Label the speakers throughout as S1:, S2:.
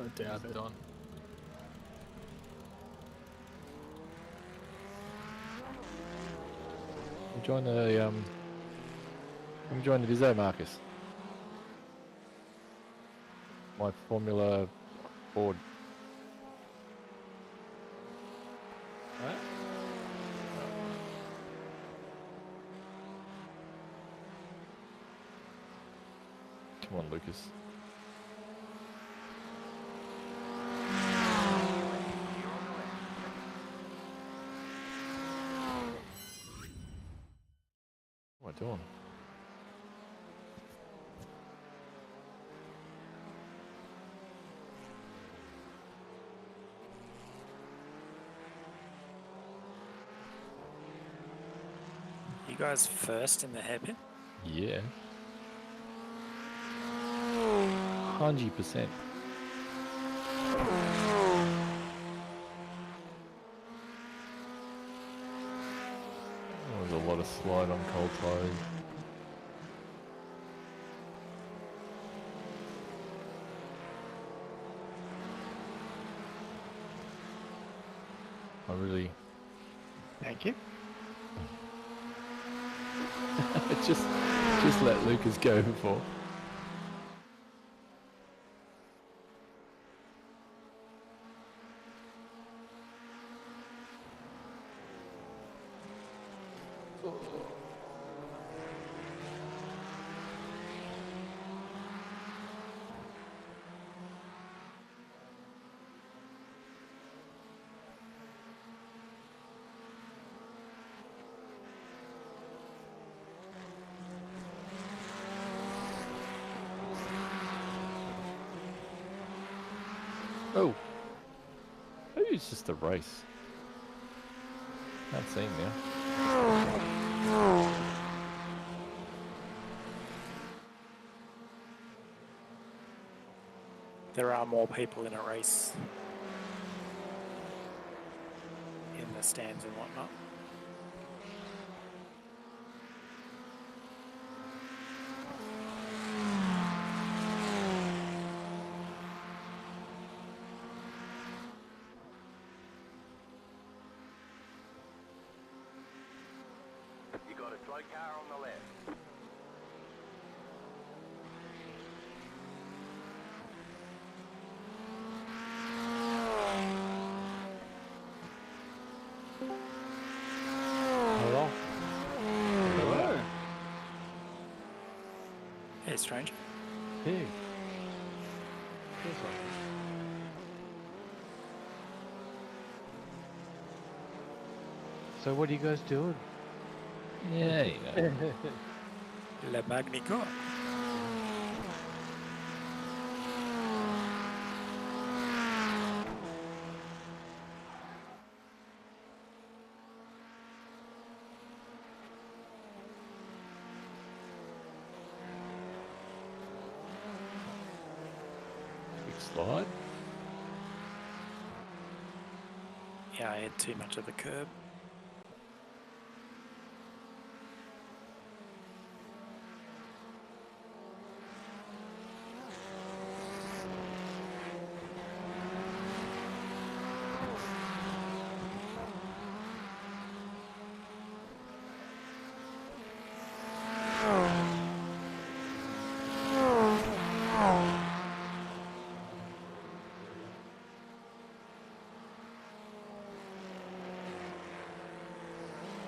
S1: I doubt it.
S2: Don.
S3: Join the join the Viso, Marcus. My Formula board.
S1: What?
S3: Come on, Lucas. What am I doing?
S4: You guys first in the hairpin?
S3: Yeah. 100%. There's a lot of slide on cold tyres. I really
S1: Thank you.
S3: just let Lucas go before. Oh, maybe it's just a race. Can't see him now.
S4: There are more people in a race in the stands and whatnot.
S5: You got a dry car on the left.
S3: Hello.
S1: Hello.
S4: Hey, stranger.
S3: Hey.
S6: So what are you guys doing?
S3: Yeah, you know.
S4: Le Magny-Cours.
S3: Big slide.
S4: Yeah, I had too much of the curb.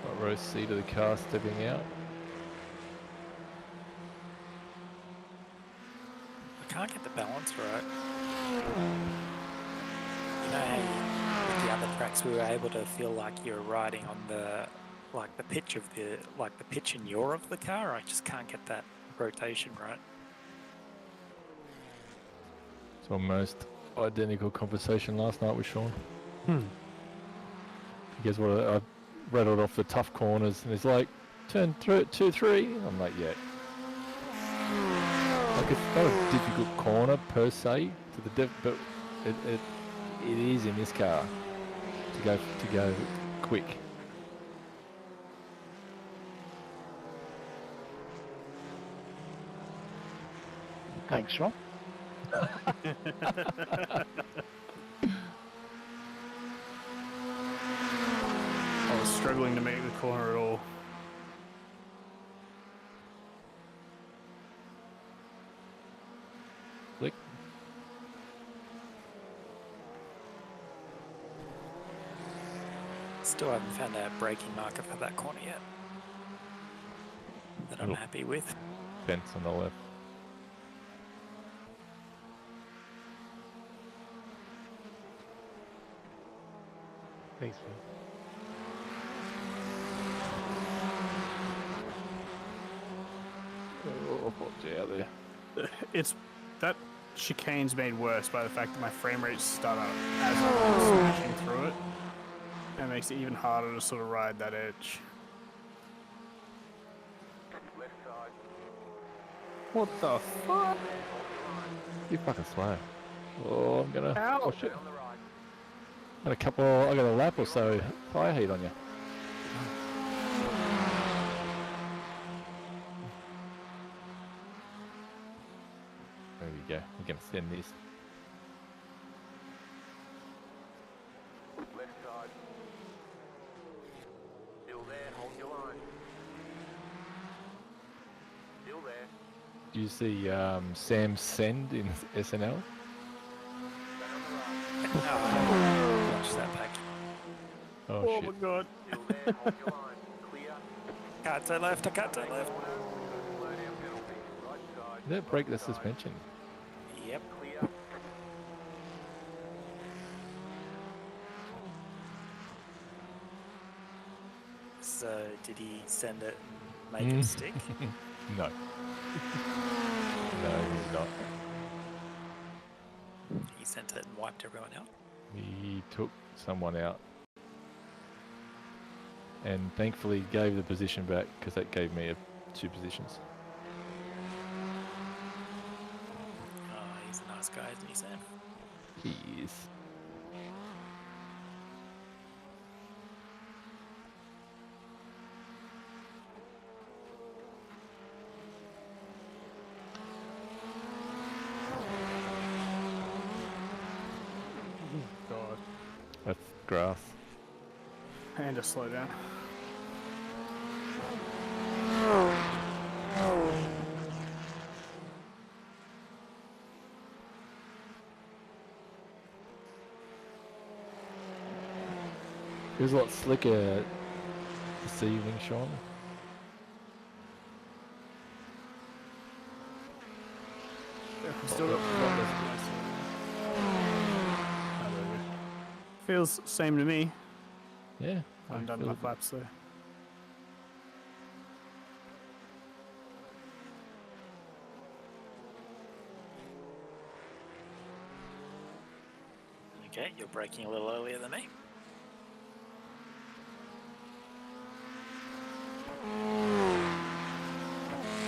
S3: Got row seat of the car stepping out.
S4: I can't get the balance right. You know how with the other tracks we were able to feel like you're riding on the pitch of the pitch and yaw of the car? I just can't get that rotation right.
S3: It's almost identical conversation last night with Sean. Because what I rattled off the tough corners and he's like, turn 2, 3. I'm like, yeah. Like it's not a difficult corner per se to the but it is in this car to go quick.
S1: Thanks, Ron. I was struggling to make the corner at all.
S3: Flick.
S4: Still haven't found a braking marker for that corner yet that I'm
S3: Little
S4: happy with.
S3: fence on the left.
S2: Thanks, man.
S3: Oh, watch out there.
S1: It's that chicane's made worse by the fact that my frame rate's stutter as I'm smashing through it. That makes it even harder to sort of ride that edge.
S5: Left side.
S1: What the fuck?
S3: You're fucking slow. Oh, I'm gonna.
S1: Ow.
S3: Oh shit!
S5: On the right.
S3: I got a lap or so fire heat on you. There we go. I'm gonna send this.
S5: Left side. Still there, hold your line. Still there.
S3: Do you see Sam Send in SNL?
S5: Stay on the right.
S4: Oh, watch that back.
S3: Oh,
S1: Oh
S3: shit!
S1: my god.
S5: Still there, hold your line. Clear.
S4: Can't turn left, I can't turn left.
S5: Slow down penalty. Right side.
S3: Did that break the suspension?
S4: Yep.
S5: Clear.
S4: So did he send it and make it stick?
S3: No. No, he's not.
S4: He sent it and wiped everyone out.
S3: He took someone out. And thankfully gave the position back because that gave me 2 positions.
S4: Oh, he's a nice guy, isn't he, Sam?
S3: He is.
S1: God.
S3: That's grass.
S1: And just slow down.
S3: It was a lot slicker this evening, Sean.
S1: We've still got progress. Feels same to me.
S3: Yeah.
S1: I haven't done
S3: feel
S1: enough
S3: it.
S1: laps though.
S4: Okay, you're braking a little earlier than me.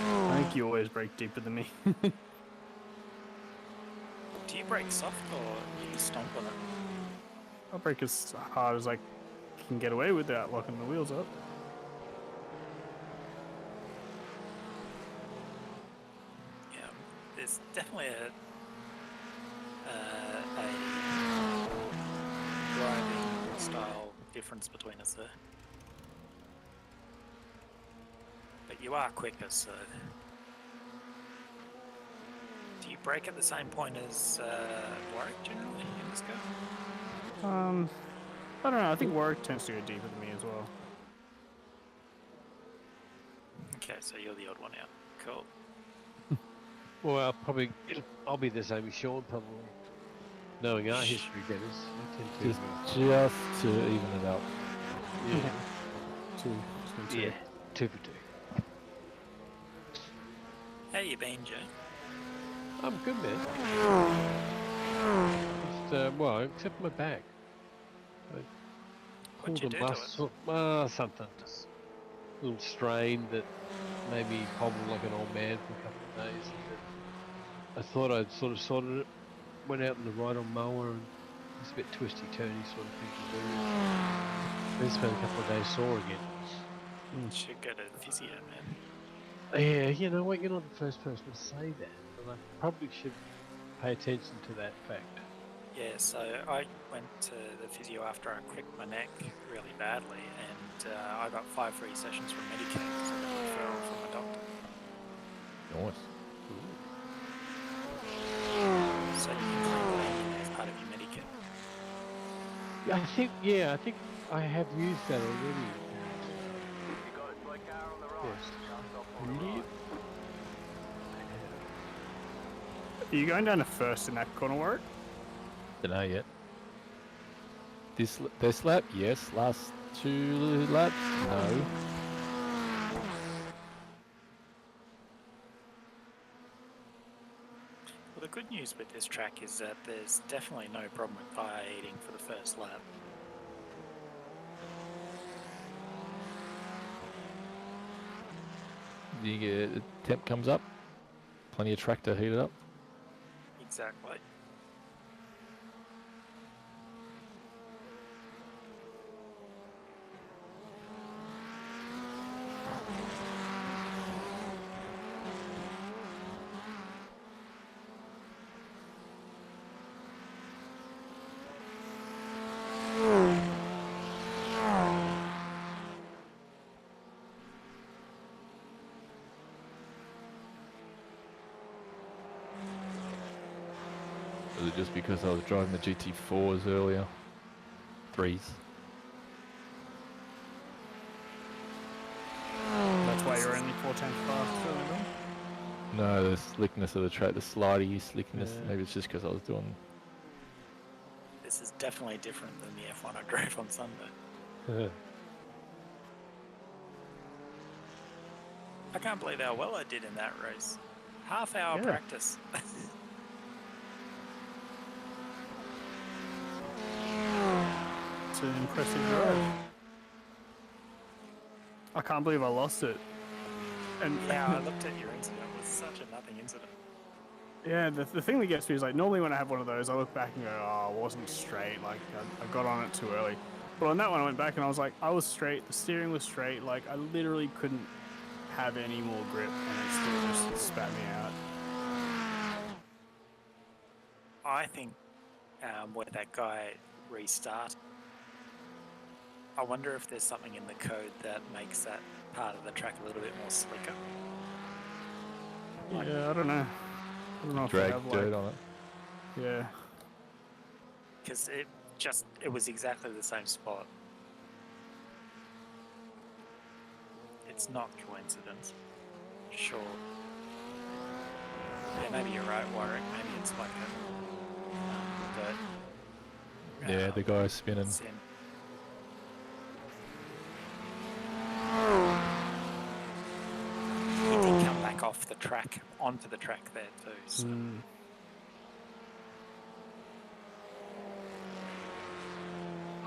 S1: I think you always brake deeper than me.
S4: Do you brake soft or you stomp on it?
S1: I'll brake as hard as I can get away without locking the wheels up.
S4: Yeah, there's definitely a driving style difference between us there. But you are quicker, so... Do you brake at the same point as Warwick generally in this car?
S1: I don't know. I think Warwick tends to go deeper than me as well.
S4: Okay, so you're the odd one out. Cool.
S2: Well, I'll be the same as Sean, probably. Knowing our history, Dennis, I tend to.
S3: Just to even it up.
S2: Yeah.
S1: Two.
S2: Yeah. 2 for 2.
S4: How you been, Joe?
S2: I'm good, man. Just, well, except my back. I
S4: What'd you
S2: pulled
S4: do
S2: a
S4: to it?
S2: muscle. Something. Just a little strain that made me hobble like an old man for a couple of days. I thought I'd sort of sorted it. Went out in the ride-on mower and it's a bit twisty-turny sort of thing to do. Then spent a couple of days sore again.
S4: Should go to the physio, man.
S2: Yeah, you know what? You're not the first person to say that, but I probably should pay attention to that fact.
S4: Yeah, so I went to the physio after I cracked my neck really badly, and I got 5 free sessions from Medicare because I got a referral from a doctor.
S3: Nice.
S4: So you can claim that anyway as part of your Medicare.
S2: I think I have used that already.
S5: You got a toy car on the right.
S2: Yes.
S5: Car stop on the
S2: Yep.
S5: right.
S1: Are you going down to first in that corner, Warwick?
S3: Don't know yet. This lap, yes. Last 2 laps, no.
S4: Well, the good news with this track is that there's definitely no problem with tyre eating for the first lap.
S3: You get the temp comes up. Plenty of track to heat it up.
S4: Exactly.
S3: Was it just because I was driving the GT4s earlier? 3s.
S1: That's why you're only 4 tenths faster than them?
S3: No, the slickness of the track, the slidey slickness.
S2: Yeah.
S3: Maybe it's just because I was doing.
S4: This is definitely different than the F1 I drove on Sunday. I can't believe how well I did in that race. Half-hour
S1: Yeah.
S4: practice.
S1: It's an impressive drive. I can't believe I lost it. And
S4: Yeah, I looked at your incident. It was such a nothing incident.
S1: yeah, the thing that gets me is like normally when I have one of those, I look back and go, oh, I wasn't straight. Like I got on it too early. But on that one, I went back and I was like, I was straight. The steering was straight. Like I literally couldn't have any more grip, and it still just spat me out.
S4: I think where that guy restarted, I wonder if there's something in the code that makes that part of the track a little bit more slicker.
S1: Yeah, I don't know. I don't know if they
S3: Drag
S1: have
S3: dirt
S1: like,
S3: on it.
S1: yeah.
S4: Because it was exactly the same spot. It's not coincidence. Sure. Yeah, maybe you're right, Warwick. Maybe it's like a
S3: Yeah, the guy's spinning.
S4: sim. He did come back off the track, onto the track there too. So.
S1: Mm.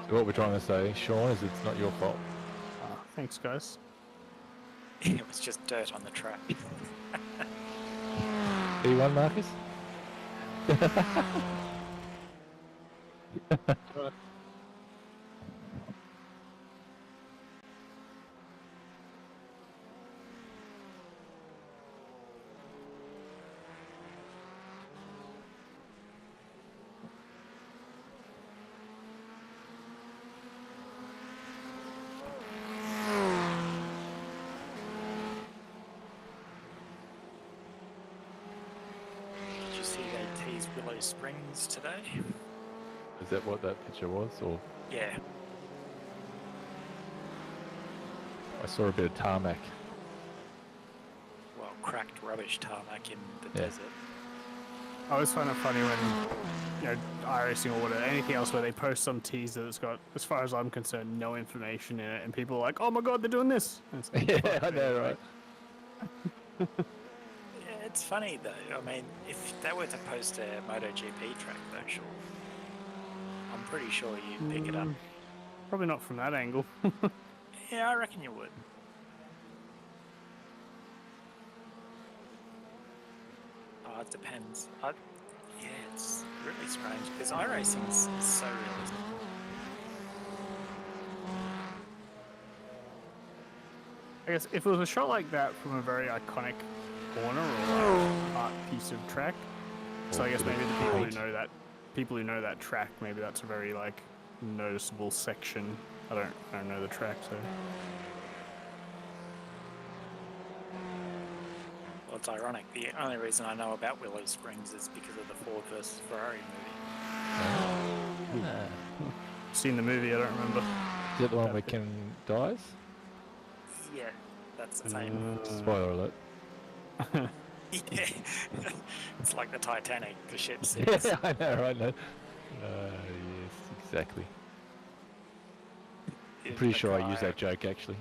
S3: So what we're trying to say, Sean, is it's not your fault.
S1: Thanks, guys.
S4: It was just dirt on the track.
S3: E1, Marcus?
S2: Right.
S4: Did you see they teased Willow Springs today?
S3: Is that what that picture was? Or
S4: Yeah.
S3: I saw a bit of tarmac.
S4: Well, cracked rubbish tarmac in the
S3: Yeah.
S4: desert.
S1: I always find it funny when, iRacing or whatever, anything else where they post some teaser that's got, as far as I'm concerned, no information in it, and people are like, oh my god, they're doing this. And it's like,
S3: Yeah,
S1: fuck
S3: I
S1: me,
S3: know,
S1: like,
S3: right?
S4: Yeah, it's funny though. I mean, if they were to post a MotoGP track though, sure. I'm pretty sure you'd pick it up.
S1: Probably not from that angle.
S4: Yeah, I reckon you would. Oh, it depends. Yeah, it's really strange because iRacing is so realistic.
S1: I guess if it was a shot like that from a very iconic corner or like art piece of track, So
S3: Or
S1: I guess
S3: bit of
S1: maybe the people who
S3: paint.
S1: know that track, maybe that's a very like noticeable section. I don't know the track, so
S4: Well, it's ironic. The only reason I know about Willow Springs is because of the Ford versus Ferrari movie.
S3: Ah.
S1: seen the movie. I don't remember.
S3: Is that the one where Ken dies?
S4: Yeah, that's the same.
S3: Spoiler alert.
S4: Yeah, it's like the Titanic. The ship sinks.
S3: Yeah, I know, right? No. Yes, exactly. I'm
S4: In
S3: pretty sure I
S4: Mackay,
S3: used that joke actually.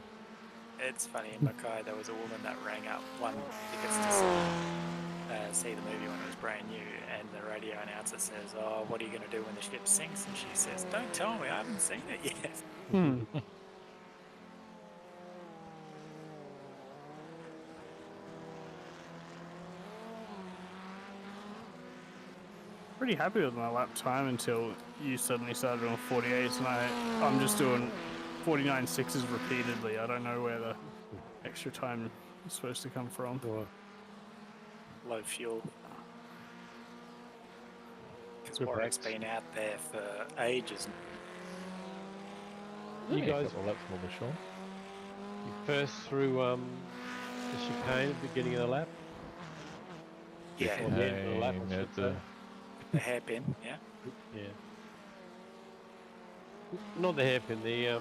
S4: It's funny, in Mackay there was a woman that rang up one tickets to see the movie when it was brand new, and the radio announcer says, "Oh, what are you going to do when the ship sinks?" And she says, "Don't tell me, I haven't seen it yet."
S1: Pretty happy with my lap time until you suddenly started doing 48s, and I'm just doing 49.6s repeatedly. I don't know where the extra time is supposed to come from.
S4: Low fuel. Because
S2: Good
S4: Warwick's
S2: practice.
S4: been out there for ages.
S2: You guys,
S3: a couple of laps more than Sean.
S2: you first through the chicane at the beginning of the lap,
S4: Yeah,
S2: or the end of the lap, I
S3: Chicane
S2: should
S3: at
S2: say.
S3: the-
S4: the hairpin, yeah.
S2: Yeah. Not the hairpin, the yeah,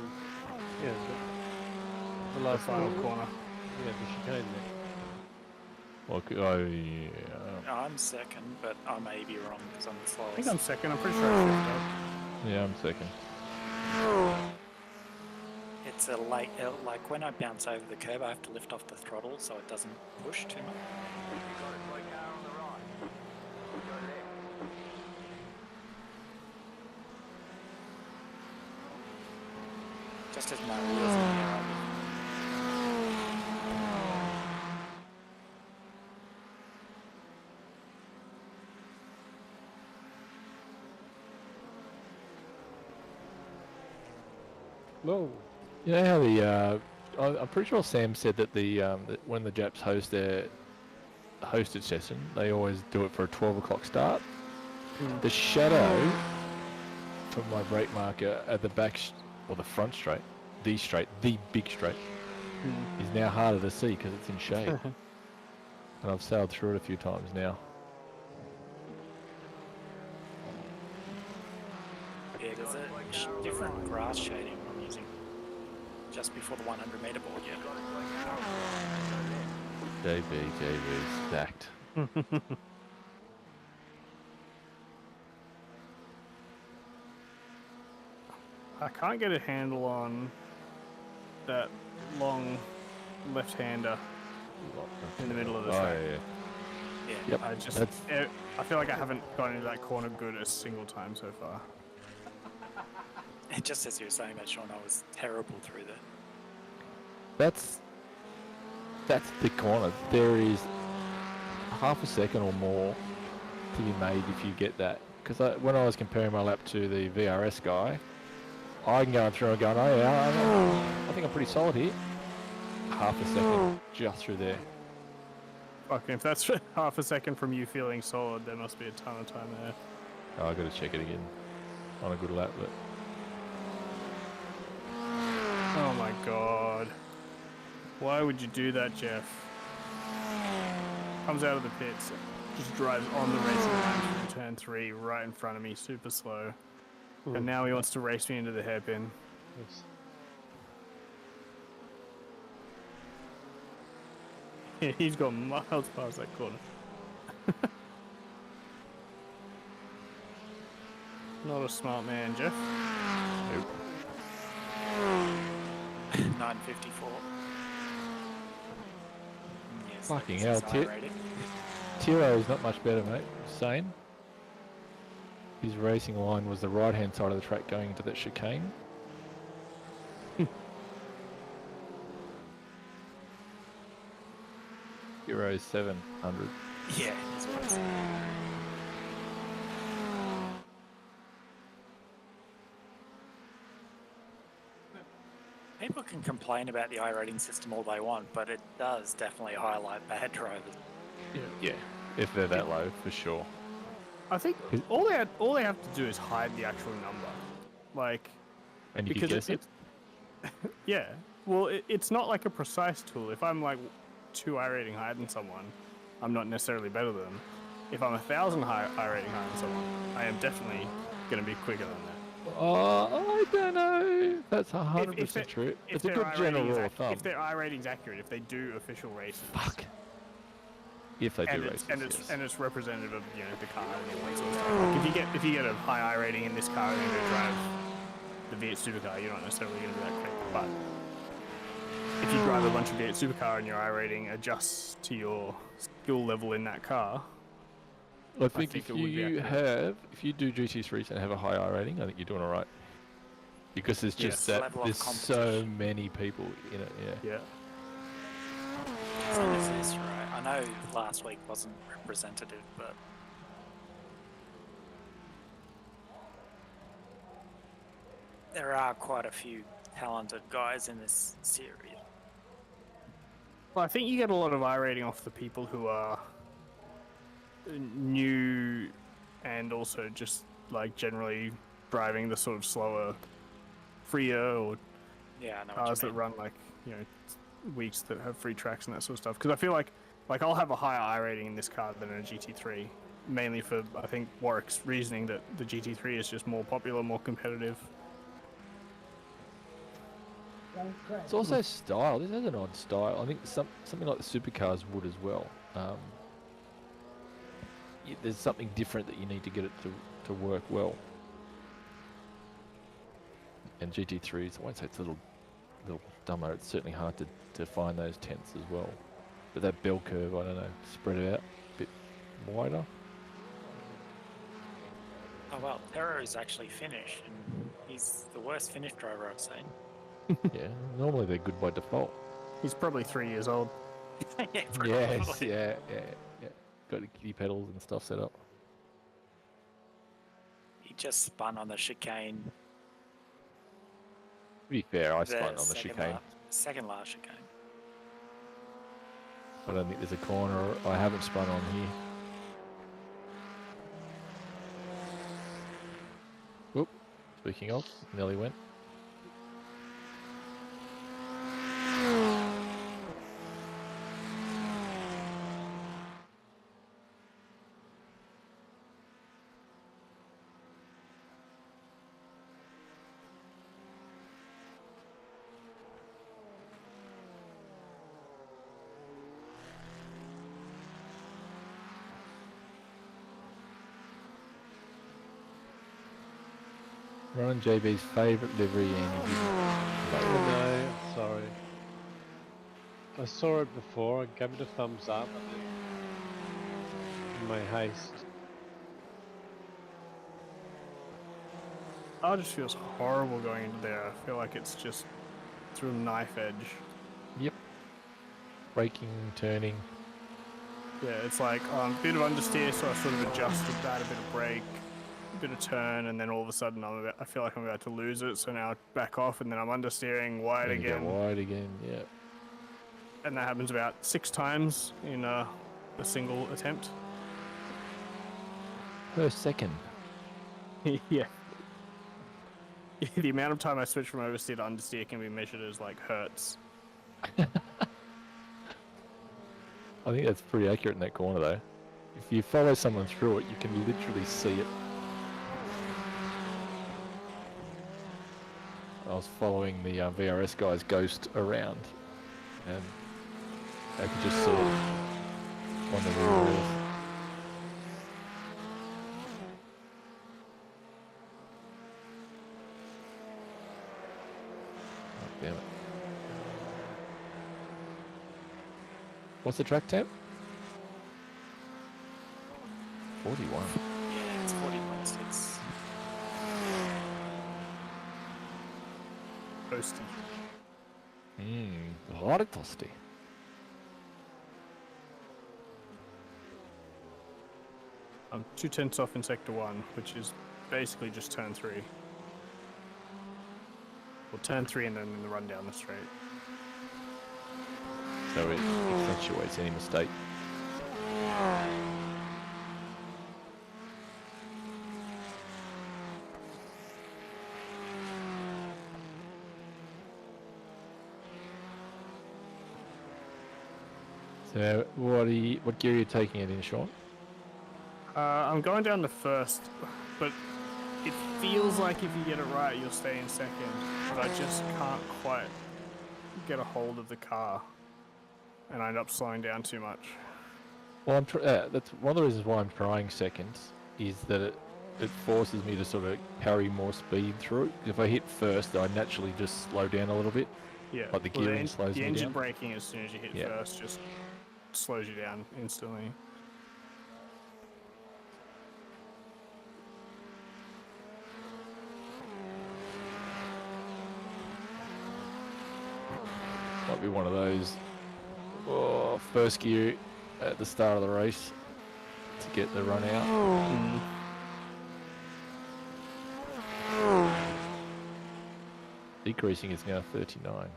S2: the
S1: The
S2: last
S1: final
S2: corner.
S1: corner.
S2: Yeah, the chicane there.
S3: Oh yeah.
S4: I'm second, but I may be wrong because I'm the
S1: I think
S4: slowest.
S1: I'm second. I'm pretty sure I shifted up.
S3: Yeah, I'm second.
S4: It's a late, like when I bounce over the curb, I have to lift off the throttle so it doesn't push too much.
S5: You got a slow car on the right. Go left.
S4: Just as my wheels in the air, I
S2: Whoa.
S3: You know how the I'm pretty sure Sam said that that when the Japs host their hosted session, they always do it for a 12 o'clock start. The shadow from my brake marker at the back or the front straight, the big straight, is now harder to see because it's in shade. And I've sailed through it a few times now.
S4: Yeah, there's a different grass shading I'm using just before the 100 meter board, yeah.
S3: JB, stacked.
S1: I can't get a handle on that long left-hander in the middle of the
S3: Oh
S1: track.
S3: yeah.
S4: Yeah,
S3: Yep.
S1: I just,
S3: That's-
S1: I feel like I haven't gotten into that corner good a single time so far.
S4: and just as you were saying that, Sean, I was terrible through there.
S3: That's the corner. There is half a second or more to be made if you get that. Because when I was comparing my lap to the VRS guy, I can go through and go, oh yeah, I think I'm pretty solid here. Half a second just through there.
S1: Fucking, if that's half a second from you feeling solid, there must be a ton of time there.
S3: Oh, I got to check it again on a good lap. But
S1: Oh my god. Why would you do that, Jeff? Comes out of the pits, just drives on the racing line through turn 3 right in front of me, super slow. And now he wants to race me into the hairpin.
S2: Yes.
S1: Yeah, he's got miles past that corner. Not a smart man, Jeff.
S4: 954. Yes,
S3: Fucking
S4: this
S3: hell,
S4: is
S3: Tit.
S4: I-rated.
S3: Tiro is not much better, mate. Sane. His racing line was the right-hand side of the track going into that chicane. Euro 700.
S4: Yeah, that's what I said. People can complain about the I-rating system all they want, but it does definitely highlight bad drivers.
S3: Yeah, if they're that low, for sure.
S1: I think
S3: Is-
S1: all they have to do is hide the actual number, like
S3: And you
S1: because
S3: can guess it.
S1: yeah. Well, it's not like a precise tool. If I'm like 2 iRating higher than someone, I'm not necessarily better than them. If I'm 1,000 iRating higher than someone, I am definitely going to be quicker than that.
S3: Oh, I don't know. That's
S1: If
S3: 100%
S1: they-
S3: true.
S1: If
S3: It's a
S1: their
S3: good
S1: iRating
S3: general
S1: is
S3: rule of thumb.
S1: if their iRating's accurate, if they do official races,
S3: Fuck. If they do
S1: and
S3: races, yes.
S1: it's representative of the car and all that sort of stuff. Like if you get a high iRating in this car and you go drive the V8 supercar, you're not necessarily going to be that quick. But if you drive a bunch of V8 supercar and your iRating adjusts to your skill level in that car,
S3: I think
S1: think
S3: if
S1: it would be
S3: you
S1: accurate.
S3: if you do GT3s and have a high I rating, I think you're doing all right. Because there's just
S1: Yes.
S3: that
S4: Level of
S3: there's so
S4: competition.
S3: many people in it. Yeah.
S1: yeah.
S4: So is this right? I know last week wasn't representative, but there are quite a few talented guys in this series.
S1: Well, I think you get a lot of iRating off the people who are new and also just like generally driving the sort of slower, freer or
S4: Yeah, I know
S1: cars
S4: what you
S1: that
S4: mean.
S1: run like weeks that have free tracks and that sort of stuff. Because I feel like I'll have a higher iRating in this car than in a GT3, mainly for I think Warwick's reasoning that the GT3 is just more popular, more competitive.
S3: It's also style. This has an odd style. I think something like the supercars would as well. There's something different that you need to get it to work well. And GT3s, I won't say it's a little dumber. It's certainly hard to find those tenths as well. But that bell curve, I don't know, spread it out a bit wider.
S4: Oh well, Terra is actually Finnish, and he's the worst Finnish driver I've seen.
S3: Yeah, normally they're good by default.
S1: He's probably 3 years old.
S4: Yeah,
S3: Yes,
S4: probably.
S3: yeah. Got the kiddie pedals and stuff set up.
S4: He just spun on the chicane.
S3: To be fair, I spun on the
S4: second
S3: chicane.
S4: second last chicane.
S3: I don't think there's a corner. I haven't spun on here. Whoop. Speaking of, nearly went. Run JB's favourite livery and
S2: No, sorry. I saw it before. I gave it a thumbs up, and then in my haste.
S1: Oh, it just feels horrible going into there. I feel like it's just through a knife edge.
S3: Yep. Braking, turning.
S1: Yeah, it's like a bit of understeer, so I sort of adjusted that, a bit of brake, a bit of turn, and then all of a sudden I feel like I'm about to lose it, so now I back off, and then I'm understeering wide
S3: And you
S1: again.
S3: go wide again, yeah.
S1: And that happens about 6 times in a single attempt.
S3: Per second.
S1: Yeah. The amount of time I switch from oversteer to understeer can be measured as like hertz.
S3: I think that's pretty accurate in that corner though. If you follow someone through it, you can literally see it. I was following the VRS guy's ghost around, and I could just see it on the rear wheels. Oh, damn it. What's the track temp? 41.
S4: Yeah, it's 40.6.
S1: Toasty.
S3: Toasty.
S1: I'm 2/10 off in sector 1, which is basically just turn 3. Well, turn 3 and then the run down the straight.
S3: So it accentuates any mistake. So what gear are you taking it in, Sean?
S1: I'm going down to first, but it feels like if you get it right, you'll stay in second. But I just can't quite get a hold of the car, and I end up slowing down too much.
S3: Well, that's one of the reasons why I'm trying seconds, is that it forces me to sort of carry more speed through. If I hit first, I naturally just slow down a little bit.
S1: Yeah,
S3: Like the
S1: well,
S3: gearing slows
S1: the
S3: me
S1: engine
S3: down.
S1: braking as soon as you hit
S3: Yeah.
S1: first just slows you down instantly.
S3: Might be one of those first gear at the start of the race to get the run out. Decreasing is now 39.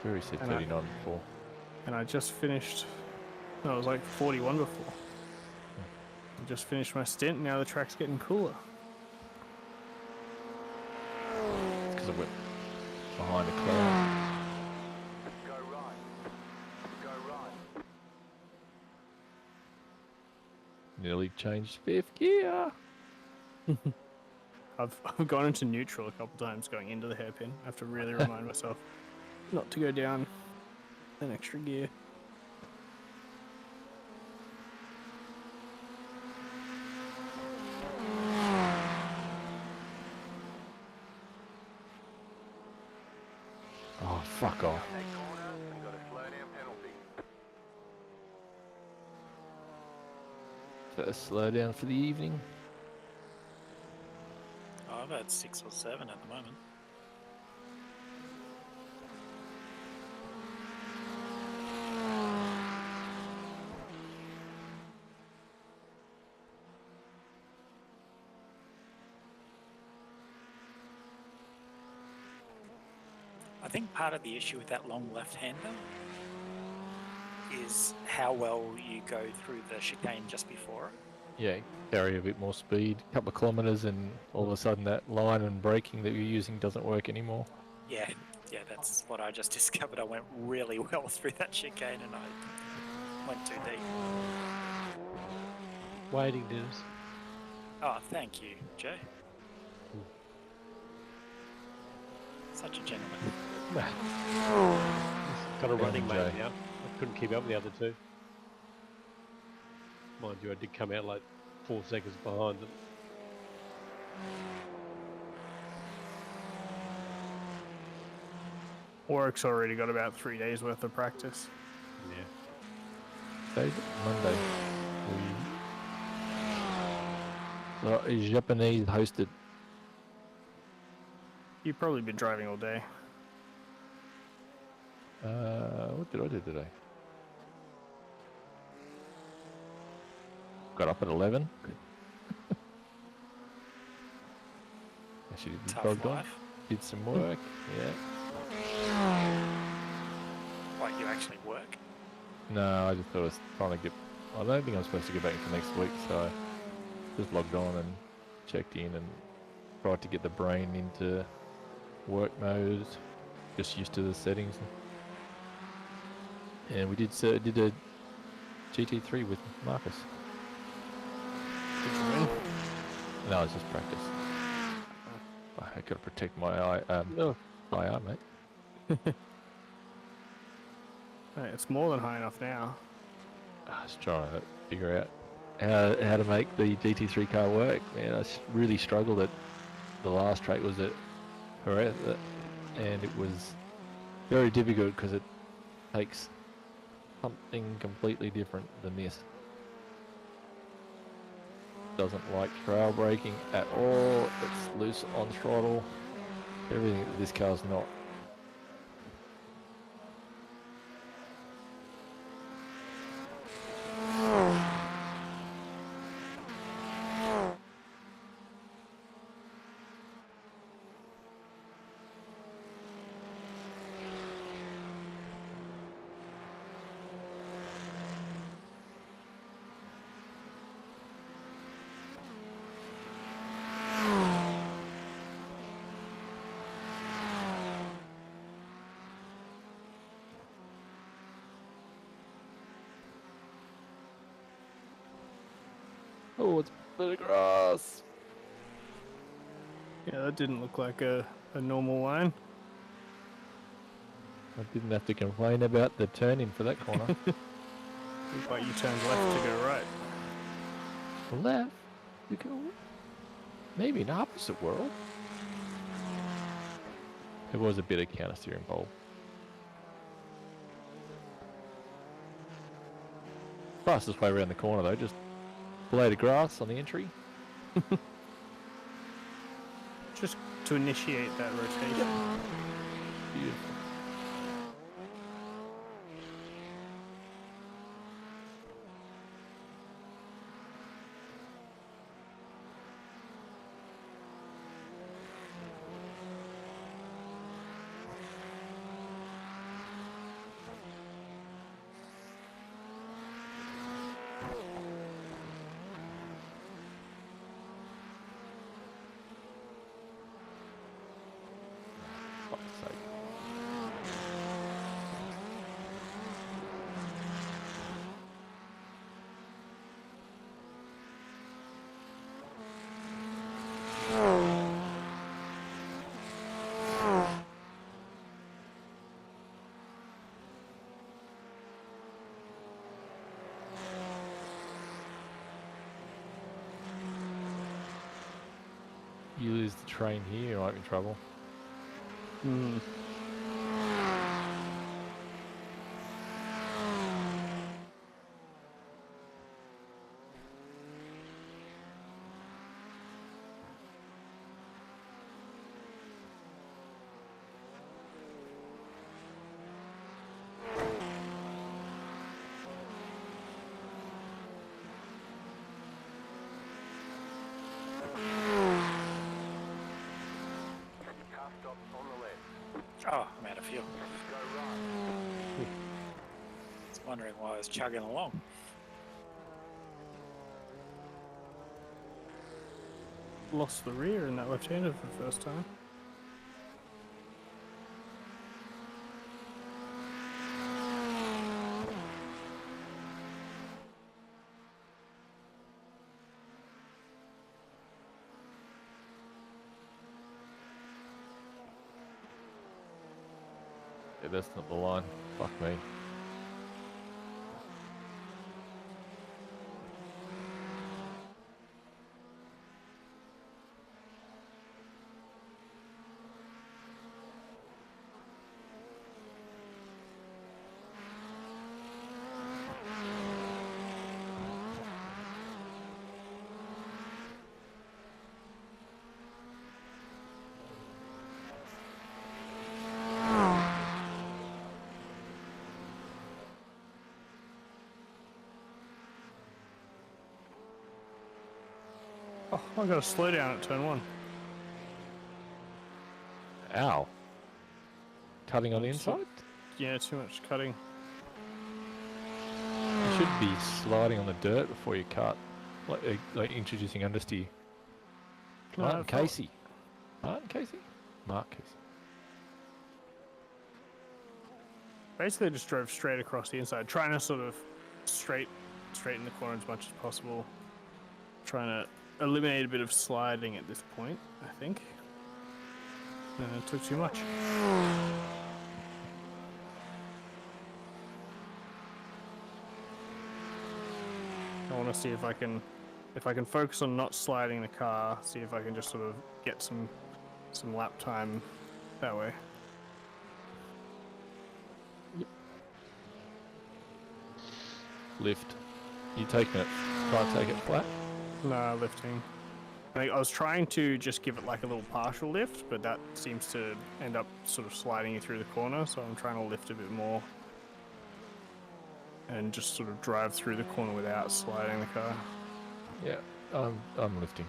S3: Very said
S1: And
S3: 39 before.
S1: And I just finished. No, it was like 41 before. I just finished my stint. Now the track's getting cooler.
S3: It's because I went behind a cloud.
S5: Go right. Go right.
S3: Nearly changed fifth gear.
S1: I've gone into neutral a couple times going into the hairpin. I have to really remind myself not to go down an extra gear.
S3: Oh, fuck off.
S5: That corner and got a slow down penalty.
S3: First slowdown for the evening.
S4: Oh, I've had 6 or 7 at the moment. I think part of the issue with that long left-hander is how well you go through the chicane just before it.
S3: Yeah, carry a bit more speed, a couple of kilometres, and all of a sudden that line and braking that you're using doesn't work anymore.
S4: Yeah, that's what I just discovered. I went really well through that chicane and I went too deep.
S2: Waiting, Dennis.
S4: Oh, thank you, Joe. Such a gentleman.
S2: Got a running
S3: Jay.
S2: mate now. I couldn't keep up with the other two. Mind you, I did come out like 4 seconds behind them.
S1: Warwick's already got about 3 days worth of practice.
S2: Yeah.
S3: Monday. Japanese hosted.
S1: You've probably been driving all day.
S3: What did I do today? Got up at 11. Actually,
S4: Tough
S3: jogged on.
S4: life.
S3: Did some work. Yeah.
S4: What, you actually work?
S3: No, I just thought I was trying to get. I don't think I'm supposed to get back until next week, so I just logged on and checked in and tried to get the brain into work mode. Just used to the settings. And we did a GT3 with Marcus.
S1: Did you win?
S3: No, it's just practice. I gotta protect my IR, mate.
S1: Hey, it's more than high enough now.
S3: I was trying to figure out how to make the GT3 car work. Man, I really struggled at the last track was at Jerez, and it was very difficult because it takes something completely different than this. Doesn't like trail braking at all. It's loose on throttle. Everything that this car's not. Oh, it's a bit of grass.
S1: Yeah, that didn't look like a normal line.
S3: I didn't have to complain about the turning for that corner.
S1: Looked like you turned left to go right.
S3: Left? You go. Maybe an opposite world. There was a bit of counter steering bowl. Fastest way around the corner though, just blade of grass on the entry.
S1: Just to initiate that rotation.
S3: Beautiful. Fuck's sake. You lose the train here, you might be in trouble.
S1: Hmm.
S5: Car stop on the left.
S4: Oh, I'm out of fuel.
S5: Go right.
S4: I was wondering why I was chugging along.
S1: Lost the rear in that left-hander for the first time.
S3: Yeah, that's not the line. Fuck me.
S1: Oh, I got to slow down at turn 1.
S3: Ow. Cutting on the
S1: So-
S3: inside?
S1: Yeah, too much cutting.
S3: You should be sliding on the dirt before you cut. Like introducing understeer.
S1: No,
S3: Martin
S1: I felt-
S3: Casey. Martin Casey? Mark Casey.
S1: Basically, just drove straight across the inside, trying to sort of straighten the corner as much as possible. Trying to eliminate a bit of sliding at this point, I think. And it took too much. I want to see if I can focus on not sliding the car. See if I can just sort of get some lap time that way.
S3: Lift. You taking it? Try and take it flat?
S1: No, lifting. I was trying to just give it like a little partial lift, but that seems to end up sort of sliding you through the corner, so I'm trying to lift a bit more and just sort of drive through the corner without sliding the car.
S3: Yeah, I'm lifting.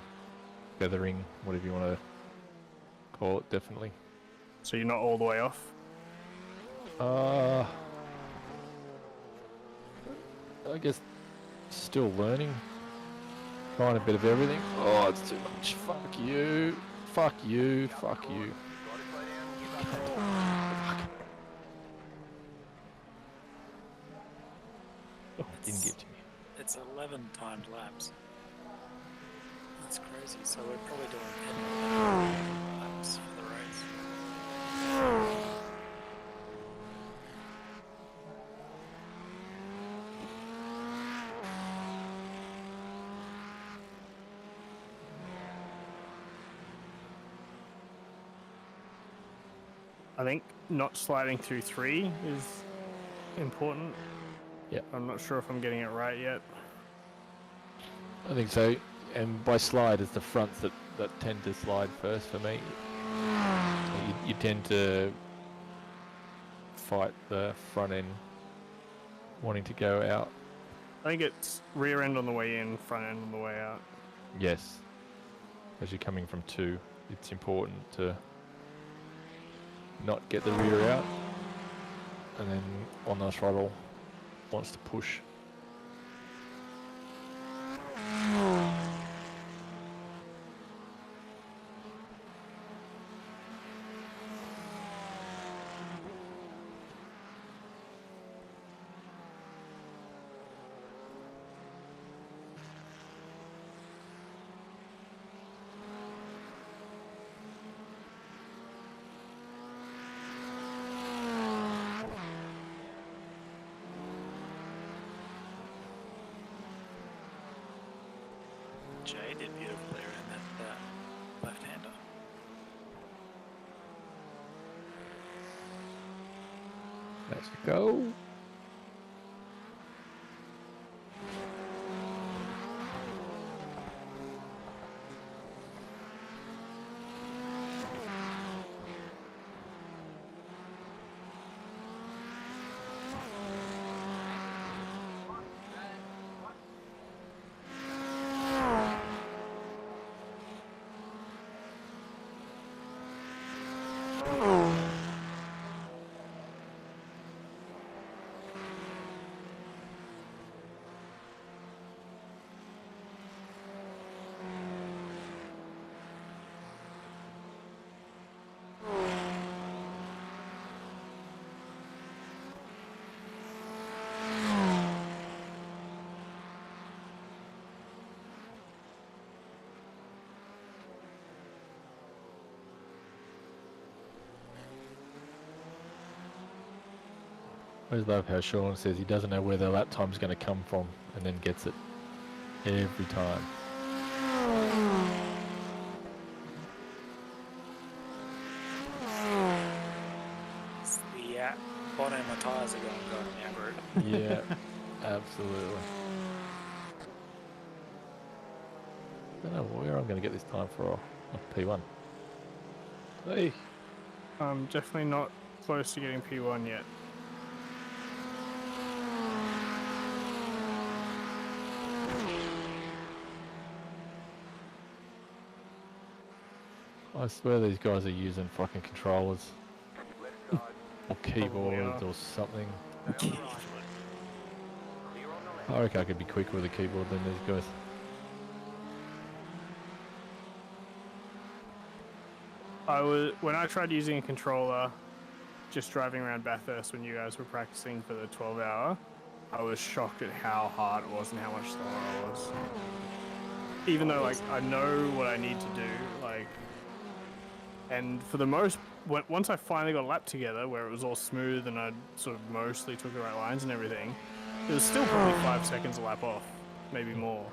S3: Feathering, whatever you want to call it, definitely.
S1: So you're not all the way off?
S3: I guess still learning. Trying a bit of everything. Oh, it's too much. Fuck you. Fuck you. Fuck you.
S5: Gotta slow down and get back on.
S3: Oh, didn't get to me.
S4: It's 11 timed laps. That's crazy. So we're probably doing 10 laps for the race.
S1: I think not sliding through 3 is important.
S3: Yeah.
S1: I'm not sure if I'm getting it right yet.
S3: I think so. And by slide, it's the fronts that tend to slide first for me. You tend to fight the front end wanting to go out.
S1: I think it's rear end on the way in, front end on the way out.
S3: Yes. As you're coming from 2, it's important to not get the rear out. And then on the throttle, wants to push.
S4: Jay did beautifully around that left-hander.
S3: Let's go. I just love how Sean says he doesn't know where the lap time's going to come from and then gets it every time.
S4: It's the bottom of my tyres are going now, Group.
S3: Yeah, absolutely. I don't know where I'm going to get this time for a P1.
S2: Hey,
S1: I'm definitely not close to getting P1 yet.
S3: I swear these guys are using fucking controllers
S5: Left side.
S3: or keyboards or something.
S5: Stay on the right. Clear on the left.
S3: I reckon I could be quicker with a keyboard than these guys.
S1: When I tried using a controller, just driving around Bathurst when you guys were practicing for the 12-hour, I was shocked at how hard it was and how much slower I was. Even though, like, I know what I need to do, like, and for the most, once I finally got a lap together where it was all smooth and I sort of mostly took the right lines and everything, it was still probably 5 seconds a lap off, maybe more,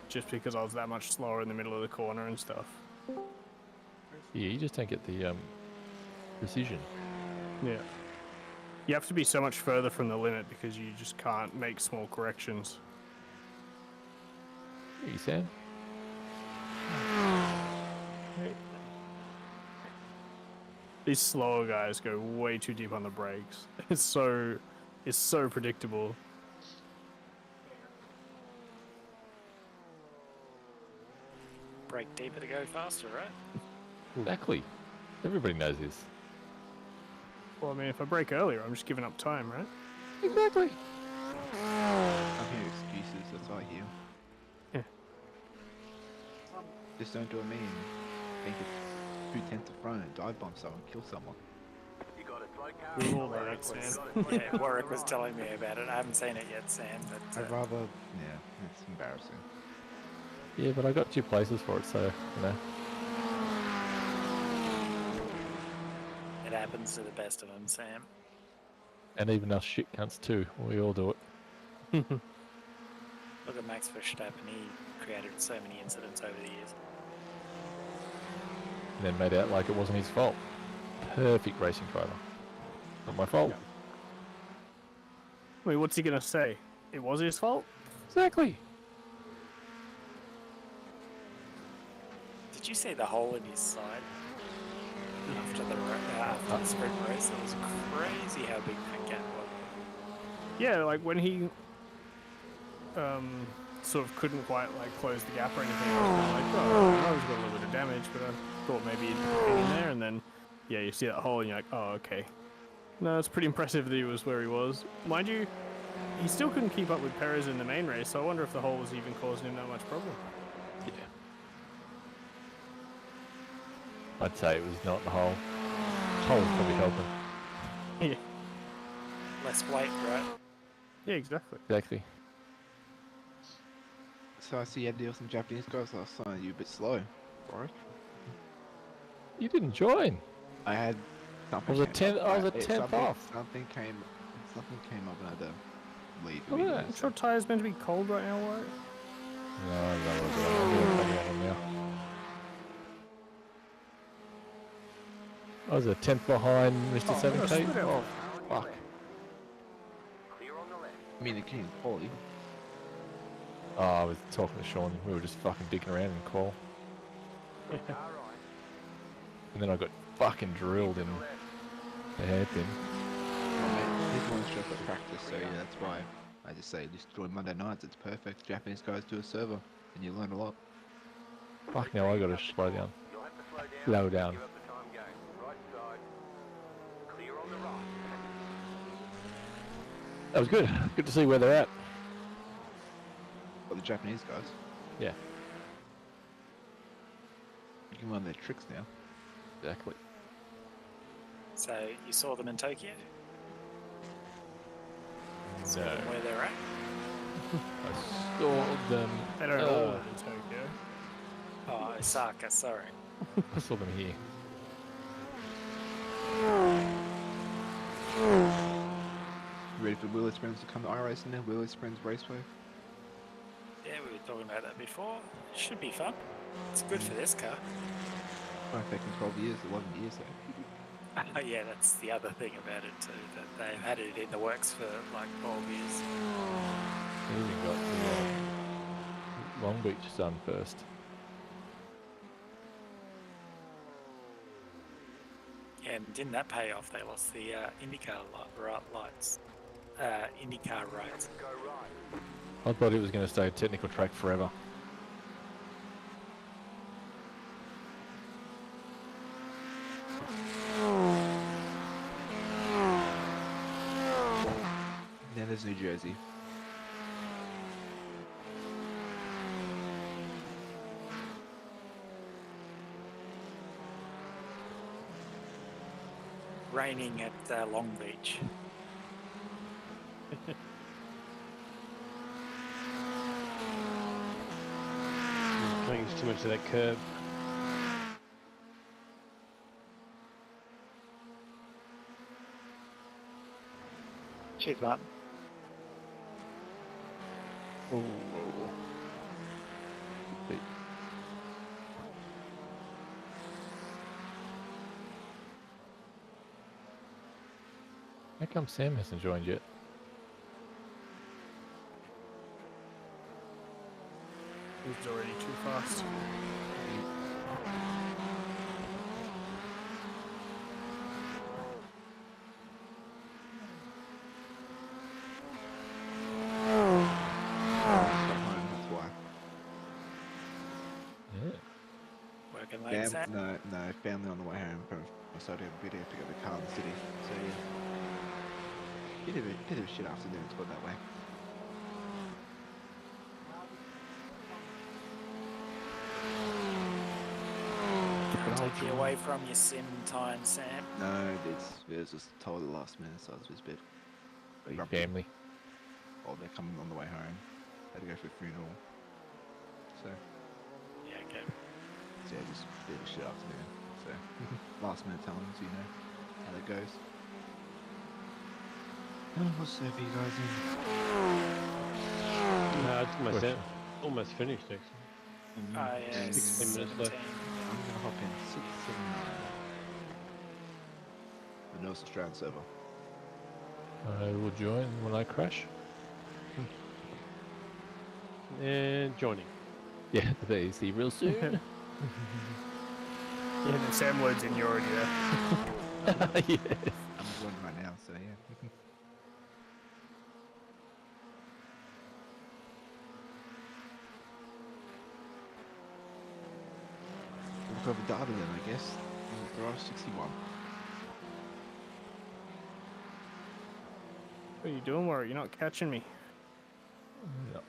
S1: just because I was that much slower in the middle of the corner and stuff.
S3: Yeah, you just don't get the precision.
S1: Yeah. You have to be so much further from the limit because you just can't make small corrections.
S3: Hey, Sam.
S1: These slower guys go way too deep on the brakes. It's so predictable.
S4: Brake deeper to go faster, right?
S3: Exactly. Everybody knows this.
S1: Well, I mean, if I brake earlier, I'm just giving up time, right?
S3: Exactly.
S6: I hear excuses, that's what I hear.
S1: Yeah.
S6: Just don't do it me and think it's 2/10 of front and dive bomb someone, kill someone.
S5: You got a slow car.
S1: We all
S5: Warwick
S1: know that,
S5: was-
S1: Sam.
S5: got a slow
S4: Yeah,
S5: car.
S4: Warwick was telling me about it. I haven't seen it yet, Sam, but
S6: I'd rather, yeah, it's embarrassing.
S3: Yeah, but I got 2 places for it, so, you know.
S4: It happens to the best of them, Sam.
S3: And even us shit cunts too. We all do it.
S4: Look at Max Verstappen. He created so many incidents over the years.
S3: And then made out like it wasn't his fault. Perfect racing driver. Not my fault.
S1: I mean, what's he gonna say? It was his fault?
S3: Exactly.
S4: Did you see the hole in his side after the sprint race? It was crazy how big that gap was.
S1: Yeah, like when he sort of couldn't quite like close the gap or anything. I was kind of like, oh, I know he's got a little bit of damage, but I thought maybe he'd hang in there. And then, yeah, you see that hole and you're like, oh, okay. No, it's pretty impressive that he was where he was. Mind you, he still couldn't keep up with Perez in the main race, so I wonder if the hole was even causing him that much problem.
S3: Yeah. I'd say it was not the hole. The hole was probably helping.
S1: Yeah,
S4: Less weight, right?
S1: yeah, exactly.
S3: Exactly.
S6: So I see you had to deal with some Japanese guys last time. You a bit slow, right?
S3: You didn't join.
S6: I had something.
S3: I was a
S6: came
S3: 10th.
S6: up,
S3: I was a
S6: right?
S3: 10th off.
S6: Something came up and I had to leave.
S3: Look at that.
S1: I'm sure tyres meant to be cold right now, Wyatt.
S3: No, I don't know what I'm doing. I'm going to on now. I was a 10th behind Mr.
S1: Oh,
S3: 17.
S1: slow down.
S3: Oh, fuck.
S5: Clear on the left.
S6: I mean, it came quality.
S3: Oh, I was talking to Sean. We were just fucking dicking around in call.
S5: Car right.
S3: And then I got fucking drilled in the hairpin.
S6: He's one strip at practice, so yeah, that's why I just say just join Monday nights. It's perfect. Japanese guys do a server, and you learn a lot.
S3: Fuck, now I gotta slow down.
S5: You'll have to slow down.
S3: Slow down.
S5: Give up the time game. Right side. Clear on the right.
S3: That was good. Good to see where they're at.
S6: But the Japanese guys,
S3: Yeah,
S6: you can learn their tricks now.
S3: exactly.
S4: So you saw them in Tokyo? Saw
S3: No.
S4: them where they're at?
S3: I saw them.
S1: They don't all live in Tokyo.
S4: Oh, Osaka, sorry.
S3: I saw them here.
S6: You ready for Willow Springs to come to iRacing now? Willow Springs Raceway.
S4: Yeah, we were talking about that before. It should be fun. It's good for this car.
S6: Perfect in 12 years, 11 years though.
S4: Yeah, that's the other thing about it too, that they've had it in the works for like 12 years.
S3: They even got the Long Beach done first.
S4: And didn't that pay off? They lost the IndyCar lights, IndyCar rights.
S5: Go right.
S3: I thought it was going to stay a technical track forever.
S6: Now there's New Jersey.
S4: Raining at Long Beach.
S2: Clinging too much to that curb.
S4: Cheers, Martin.
S3: Ooh. How come Sam hasn't joined yet?
S1: He's already too fast.
S6: That's why.
S3: Yeah.
S4: Working late, Sam.
S6: No, family on the way home from Australia. We had to pick up the car in the city. So yeah, bit of a shit afternoon. It's got that way.
S4: Take you away from your sim time, Sam.
S6: No, it was just totally last minute, so it was a bit.
S3: Big
S6: grumpy.
S3: family.
S6: Oh, they're coming on the way home. Had to go for a funeral. So
S4: Yeah.
S6: So yeah, just a bit of a shit afternoon. So last minute tellings, you know how that goes. What server you guys in?
S2: No, it's
S3: Question.
S2: almost finished actually.
S4: I
S2: 16 minutes left.
S4: 17.
S6: I'm gonna hop in 679. The North Australian server.
S3: I will join when I crash.
S2: And joining.
S3: Yeah, there you see real soon.
S1: Yeah, then Sam loads in, you're already there.
S3: Yes.
S6: I'm joining right now, so yeah. Look over data then, I guess. Garage 61.
S1: What are you doing, Warwick? You're not catching me.
S3: Yep.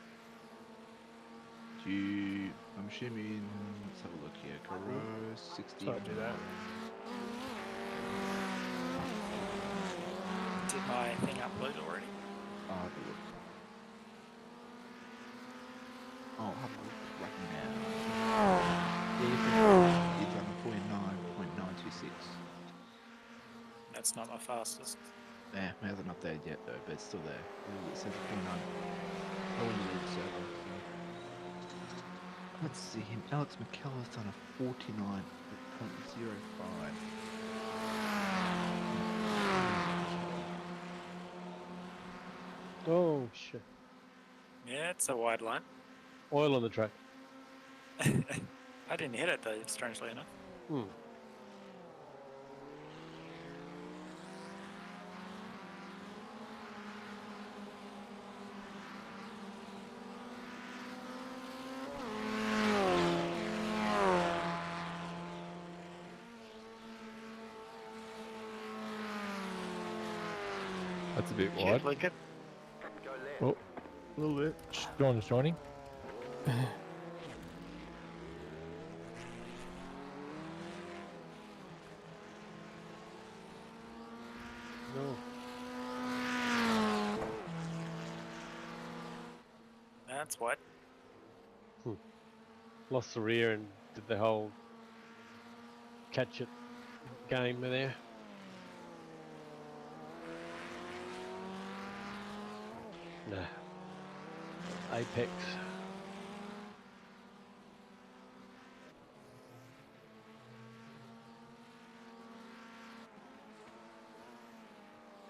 S6: Do you, I'm assuming, let's have a look here. Garage 60.
S1: So I do that.
S4: Did my thing upload already?
S6: Oh, have a look. Oh, have a look right now. Yeah, it's on 0.9.926.
S4: That's not my fastest.
S6: Yeah, it hasn't updated yet though, but it's still there. It says 0.9. Oh, when you leave the server. So. Let's see him. Alex McKellar's done a 49.05.
S2: Oh shit.
S4: Yeah, it's a wide line.
S2: Oil on the track.
S4: I didn't hit it though, strangely enough.
S2: Hmm.
S3: That's a bit
S4: Shit,
S3: wide.
S4: Lincoln.
S5: Go left.
S3: Oh,
S1: A little bit.
S3: John's joining.
S2: No.
S4: That's what.
S2: Lost the rear and did the whole catch it game there. Nah. Apex.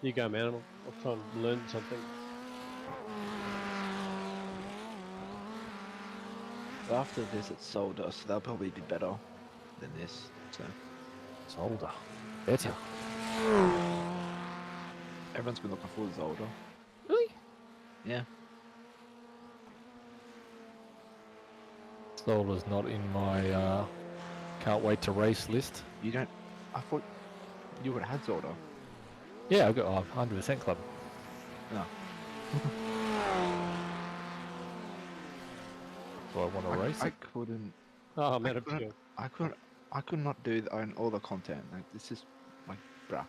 S2: You go, man. I'll try and learn something.
S6: After this, it's Solder, so that'll probably be better than this. So
S3: Solder. Better.
S6: everyone's been looking forward to Solder.
S3: Really?
S6: Yeah.
S3: Solder's not in my can't wait to race list.
S6: You don't. I thought you would have had Solder.
S3: Yeah, I've got 100% club.
S6: No.
S3: Do I want to race
S6: I
S3: it?
S6: couldn't.
S2: Oh, man,
S6: I could not do all the content. Like this is like, bruh.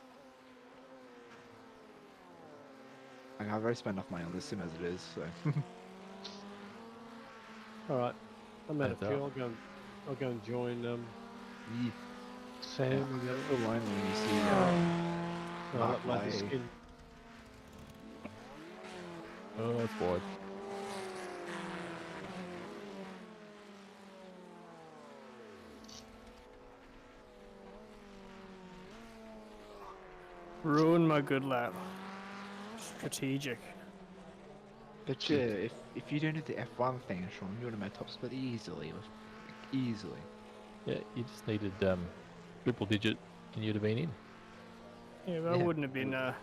S6: Like, I've already spent enough money on this sim as it is. So.
S2: All right. I'm out of
S3: Heads
S2: fuel.
S3: up.
S2: I'll go and join
S6: Yeah.
S2: Sam.
S6: Yeah,
S2: and the other-
S6: feel lonely when you see
S2: I'll
S6: Mark
S2: upload the
S6: Way.
S2: skin.
S3: Oh, that's wide.
S1: Ruin my good lap. Strategic.
S6: But yeah, if you don't do the F1 thing, Sean, you would have made top split easily. Easily.
S3: Yeah, you just needed triple digit and you'd have been in.
S1: Yeah, that
S6: Yeah.
S1: wouldn't have been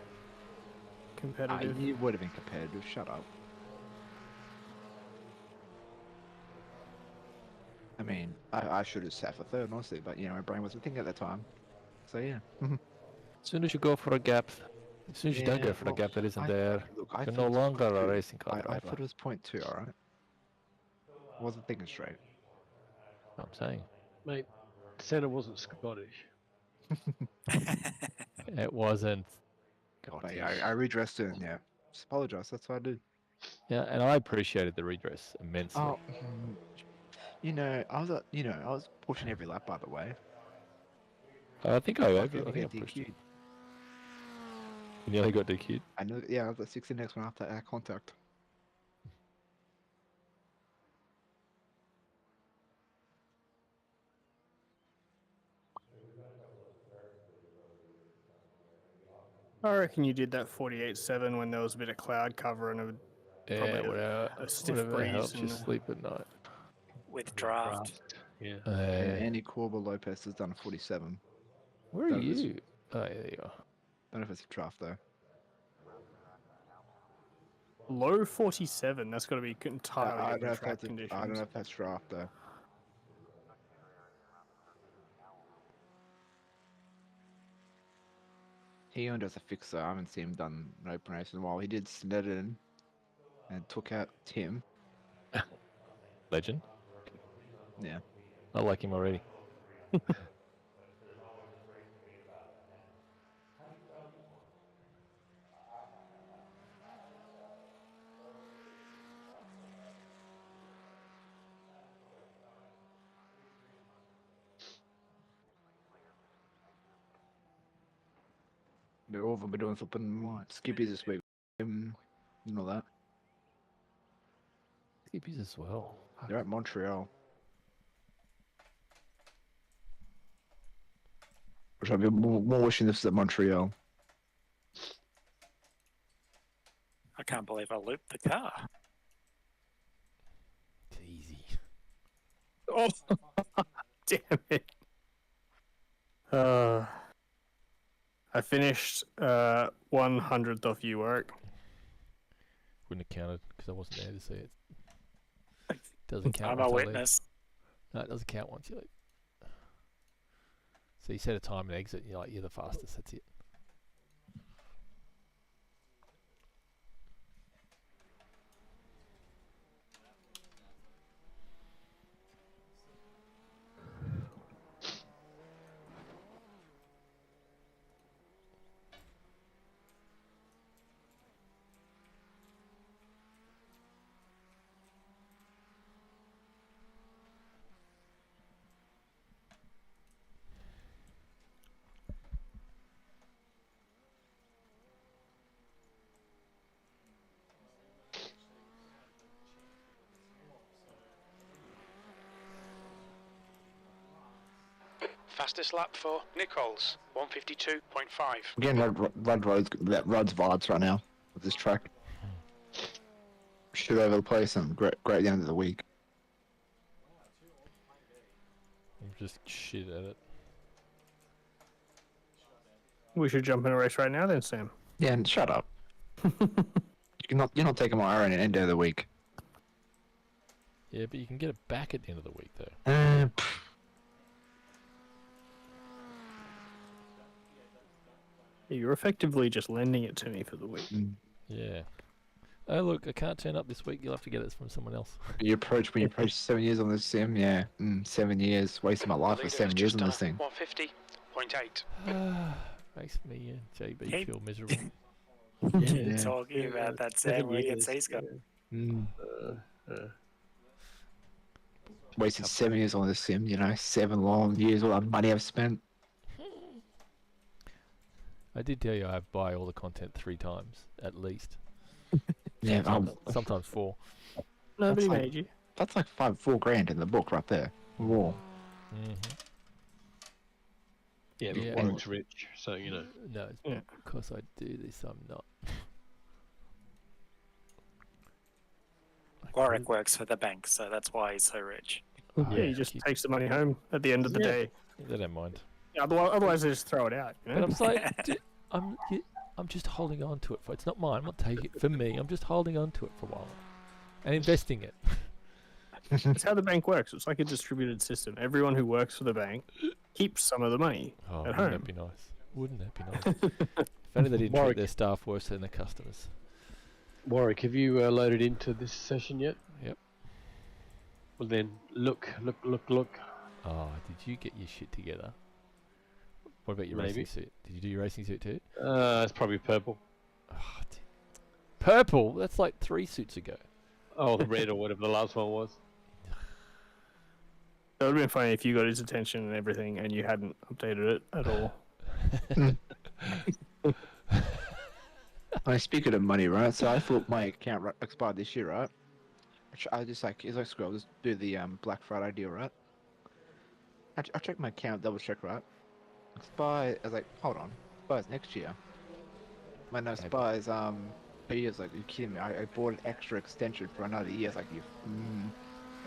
S1: competitive.
S6: You would have been competitive. Shut up. I mean, I should have sat for third, honestly, but you know, my brain wasn't thinking at the time. So yeah.
S3: As soon as you go for a gap, as soon as you don't
S6: Yeah,
S3: go for a
S6: well,
S3: gap that isn't
S6: I-
S3: there,
S6: Look, I
S3: you're
S6: thought
S3: no
S6: it was
S3: longer a
S6: 0.2.
S3: racing car
S6: I
S3: driver.
S6: thought it was 0.2, alright? I wasn't thinking straight.
S3: I'm saying.
S2: Mate, Santa wasn't Scottish.
S3: It wasn't.
S6: But yeah, I redressed it and yeah. Just apologise, that's what I did.
S3: Yeah, and I appreciated the redress immensely.
S6: Oh, I was pushing every lap, by the way.
S3: I think I
S6: Like,
S3: over. I
S6: didn't
S3: think I
S6: get
S3: pushed you.
S6: DQ'd.
S3: You nearly got DQ'd.
S6: I know. Yeah, I was at 60 next one after our contact.
S1: I reckon you did that 48.7 when there was a bit of cloud cover and probably
S3: Yeah, whatever.
S1: a stiff
S3: Whatever
S1: breeze.
S3: helps you
S1: And
S3: sleep at night.
S4: with draft.
S2: Yeah.
S6: Yeah,
S3: Hey,
S6: Andy Corber Lopez has done a 47.
S3: where are
S6: Don't know if it's-
S3: you? Oh, yeah, there you are.
S6: Don't know if it's a draft though.
S1: low 47. That's got to be entirely
S6: I don't know
S1: different
S6: if
S1: track
S6: that's
S1: conditions.
S6: I don't know if that's draft though. He owned as a fixer. I haven't seen him done an open race in a while. He did Snedden and took out Tim.
S3: Legend.
S6: Yeah.
S3: I like him already.
S6: They're all of them are doing flipping skippies this week. And all that.
S3: Skippies as well.
S6: They're at Montreal. Which I'd be more wishing this was at Montreal.
S4: I can't believe I looped the car.
S3: It's easy.
S1: Oh, damn it. I finished 100th off you, Warwick.
S3: Wouldn't have counted because I wasn't there to see it. Doesn't count.
S4: I'm a
S3: once I leave.
S4: witness.
S3: No, it doesn't count once you leave. So you set a time and exit, and you're like, you're the fastest. That's it.
S7: Fastest lap for Nichols, 152.5.
S6: Again, Rod's vibes right now with this track. Shit over the place and great at the end of the week.
S3: I'm just shit at it.
S1: We should jump in a race right now then, Sam.
S6: Yeah, and shut up. You're not taking my iron at the end of the week.
S3: Yeah, but you can get it back at the end of the week, though.
S1: You're effectively just lending it to me for the week.
S3: Yeah. Oh, look, I can't turn up this week. You'll have to get it from someone else.
S6: When you approach 7 years on this sim, yeah, 7 years, wasting my life for 7 years on this thing.
S7: 150.8.
S3: Makes me and JB
S4: Hey.
S3: feel miserable.
S6: Yeah.
S4: Talking about that, Sam, when he gets these guys.
S6: Wasted 7 years on this sim, 7 long years, all that money I've spent.
S3: I did tell you I buy all the content 3 times, at least.
S6: Yeah,
S3: Sometimes 4.
S1: Nobody
S6: like-
S1: made you.
S6: that's like 4 grand in the book right there. Whoa.
S3: Mm-hmm.
S2: Yeah, but
S3: Yeah.
S2: Warwick's rich, so you know.
S3: No, it's
S1: Yeah.
S3: because I do this, I'm not.
S4: Warwick works for the bank, so that's why he's so rich.
S1: Yeah,
S3: Yeah,
S1: he just
S3: keep-
S1: takes the money home at the end of the
S3: Yeah.
S1: day.
S3: They don't mind.
S1: Yeah, otherwise, they just throw it out. You
S3: But
S1: know?
S3: I'm just like, I'm just holding on to it for. It's not mine. I'm not taking it for me. I'm just holding on to it for a while, and investing it.
S1: It's how the bank works. It's like a distributed system. Everyone who works for the bank keeps some of the money
S3: Oh,
S1: at
S3: wouldn't
S1: home.
S3: that be nice? Wouldn't that be nice? If only they didn't treat
S2: Warwick.
S3: their staff worse than their customers.
S2: Warwick, have you loaded into this session yet?
S3: Yep.
S2: Well then, look.
S3: Oh, did you get your shit together? What about your
S2: Maybe.
S3: racing suit? Did you do your racing suit too?
S2: It's probably purple.
S3: Oh, purple? That's like 3 suits ago.
S2: Oh, the red or whatever the last one was.
S1: It would have been funny if you got his attention and everything and you hadn't updated it at all.
S6: I speaking of money, right? So I thought my account expired this year, right? I just like, it's like, scroll, just do the Black Friday deal, right? I checked my account, double check, right? Expire, I was like, hold on, expires next year. When no, expires 2 years. Like, you kidding me? I bought an extra extension for another year. It's like, you,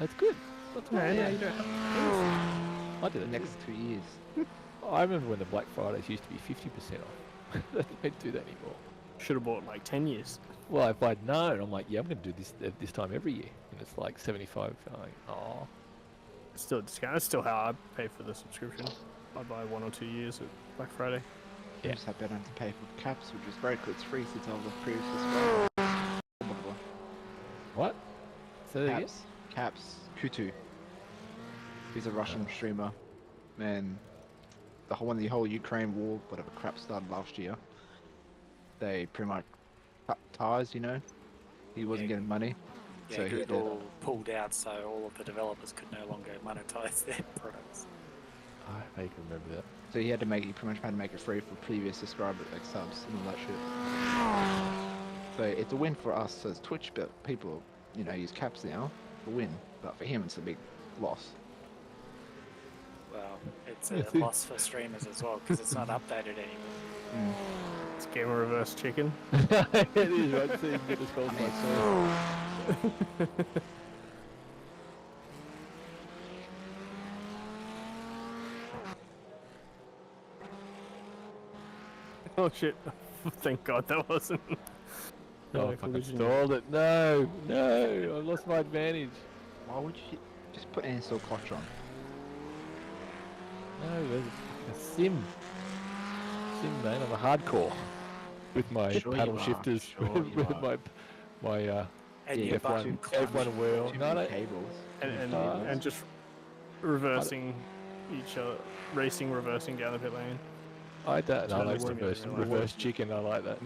S3: That's good. That's good.
S1: Yeah, you don't have
S3: I did
S6: the
S3: it.
S6: next 2 years.
S3: I remember when the Black Fridays used to be 50% off. They don't do that anymore.
S1: Should have bought like 10 years.
S3: Well, if I'd known, I'm like, yeah, I'm going to do this time every year. And it's like 75. I'm like, oh.
S1: Still a discount. That's still how I pay for the subscription. I buy 1 or 2 years at Black Friday.
S6: I just have better to pay for caps, which is very good. It's free since I was a previous subscriber.
S3: What? Say that again?
S6: Caps, Kutu. He's a Russian streamer, and the whole Ukraine war, whatever crap started last year. They pretty much cut ties, you know. He wasn't getting money,
S4: Yeah,
S6: so he had to,
S4: Google pulled out so all of the developers could no longer monetize their products.
S3: I can remember that.
S6: so he pretty much had to make it free for previous subscribers, like subs and all that shit. So it's a win for us as Twitch, but people, you know, use caps now. It's a win, but for him, it's a big loss.
S4: Well, it's a loss for streamers as well because it's not updated anymore.
S1: It's gamer reverse chicken.
S3: It is, right? So you can get this called
S1: Oh shit. Thank God that wasn't.
S3: Oh, I
S1: collision.
S3: stalled it. No, no, I lost my advantage.
S6: Why would you just put install clutch on?
S3: No, there's a sim, man. I'm a hardcore with my
S6: Sure
S3: paddle
S6: you are,
S3: shifters,
S6: sure you
S3: with
S6: are.
S3: my
S4: And
S6: Yeah,
S4: your
S6: F1
S4: button
S3: F1 wheel.
S6: Too
S3: No,
S6: many
S3: no,
S6: cables.
S1: And just reversing each other, reversing down the pit lane.
S3: I don't. No, I like
S1: Totally
S3: reverse chicken. I like that.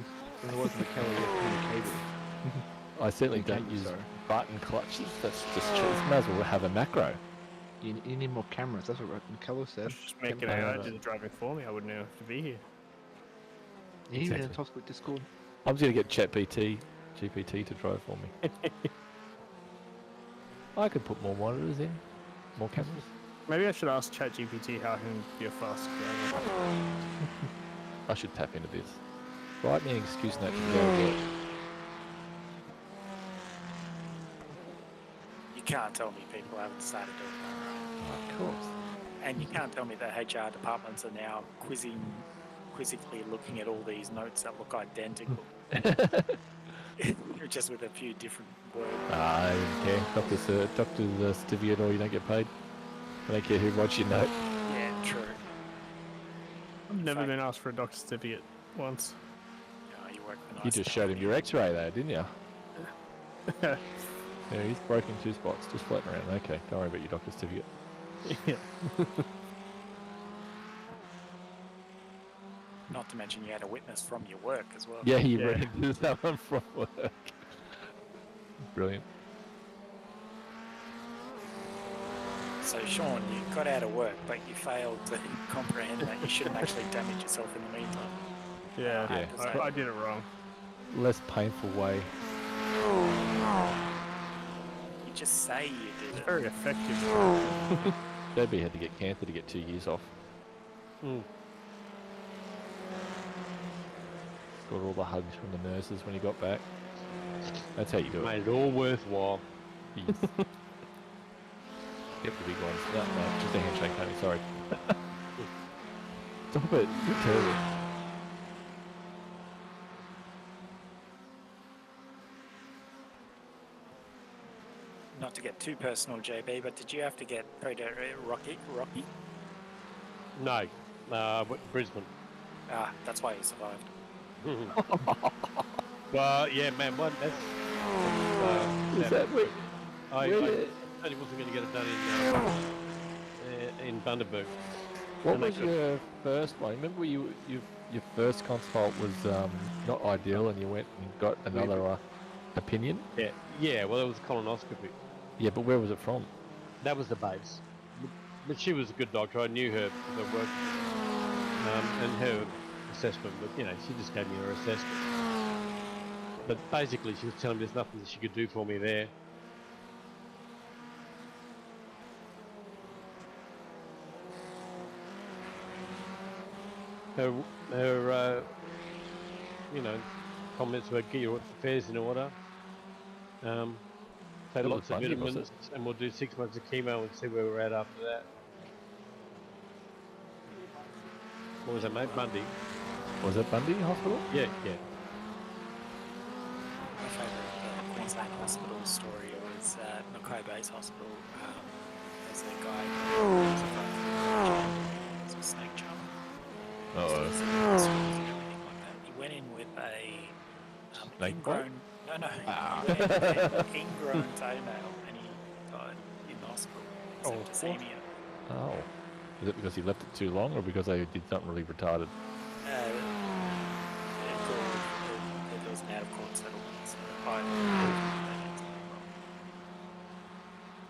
S6: There wasn't a cable.
S3: I certainly don't
S6: Cable,
S3: use
S6: sorry.
S3: button clutches. That's just cheap. Might as well have a macro.
S6: You need more cameras. That's what McKellar said.
S1: Just make it
S3: Camera.
S1: AI did the driving for me. I wouldn't have to be here.
S6: You even in
S3: Exactly.
S6: Tosca Discord.
S3: I'm just gonna get GPT to drive for me. I could put more monitors in, more cameras.
S1: Maybe I should ask ChatGPT how I can be a fast gamer.
S3: I should tap into this. Write me an excuse note to go to work.
S4: You can't tell me people haven't started doing that, right?
S3: Of course.
S4: And you can't tell me that HR departments are now quizzically looking at all these notes that look identical. Just with a few different words.
S3: I don't care. Doctor's certificate or you don't get paid. I don't care who writes your note.
S4: Yeah, true.
S1: I've never
S4: fact-
S1: been asked for a doctor's certificate once.
S4: No, you work for nice
S3: You just showed him your x-ray though, didn't you? Yeah, he's broken 2 spots, just floating around. Okay, don't worry about your doctor's certificate.
S1: Yeah.
S4: Not to mention you had a witness from your work as well.
S3: Yeah, you
S1: Yeah.
S3: rented that one from work. Brilliant.
S4: So Sean, you got out of work, but you failed to comprehend that you shouldn't actually damage yourself in the meantime.
S1: Yeah,
S3: Yeah.
S1: I did it wrong.
S3: Less painful way.
S4: You just say you did
S1: It's
S4: it.
S1: very effective.
S3: JB had to get cancer to get 2 years off. Got all the hugs from the nurses when he got back. That's how you do it.
S2: Made it all worthwhile.
S3: Yes. Get the big ones. No, just a handshake, honey. Sorry. Stop it. You're terrible.
S4: Not to get too personal, JB, but did you have to get Rocky?
S2: No, went to Brisbane.
S4: Ah, that's why you survived.
S2: Well, yeah, man, that's
S3: Is that wait?
S2: I
S3: where-
S2: only wasn't going to get it done in Bundaberg.
S3: What
S2: And they
S3: was
S2: could-
S3: your first one? Remember your first consult was not ideal, and you went and got another opinion.
S2: Yeah, well, it was a colonoscopy.
S3: Yeah, but where was it from?
S2: That was the base. but she was a good doctor. I knew her because I worked with her. And her assessment, but you know, she just gave me her assessment. But basically, she was telling me there's nothing that she could do for me there. Her you know, comments were get your affairs in order. Take
S3: It
S2: lots
S3: was
S2: of
S3: Monday, was
S2: vitamins, and we'll do 6 months of chemo and see where we're at after that. What was that, mate? Monday?
S3: Was it Bundy Hospital?
S2: Yeah.
S4: My favourite Queensland hospital story was at Mackay Base Hospital. There's a guy who was a snake charmer.
S3: Uh-oh.
S4: And everything like that. He went in with a
S3: Snake bite?
S4: ingrown no
S6: Ah.
S4: he went in with an ingrown toenail and he died in the hospital. Septicemia.
S3: Oh. Is it because he left it too long or because they did something really retarded?
S4: There was an out of court settlement. So
S6: I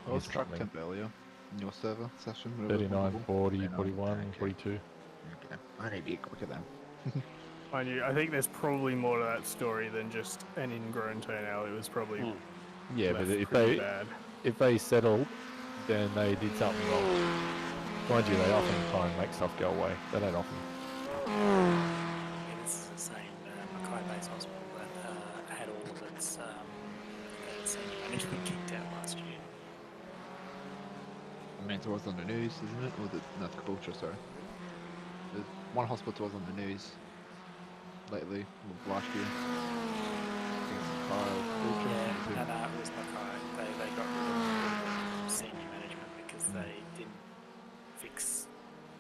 S6: was
S3: Here's
S6: truck
S3: something.
S6: temp earlier in your server session. whatever it's
S3: 39,
S6: called.
S3: 40,
S6: 39,
S3: 41,
S6: okay.
S3: 42.
S6: Okay. I need to get quicker then.
S1: Mind you, I think there's probably more to that story than just an ingrown toenail. It was probably
S3: Yeah,
S1: left
S3: but
S1: pretty bad.
S3: if they settled, then they did something wrong. Mind you, they often try and make stuff go away. They don't often.
S4: Yeah, this is the same Mackay Base Hospital that had all of its senior management kicked out last year.
S6: I mean, it was on the news, isn't it? Or not the culture, sorry. There's one hospital was on the news lately, last year. I think it's Kyle Culture.
S4: Yeah, no, it was Mackay. They got rid of senior management because they didn't fix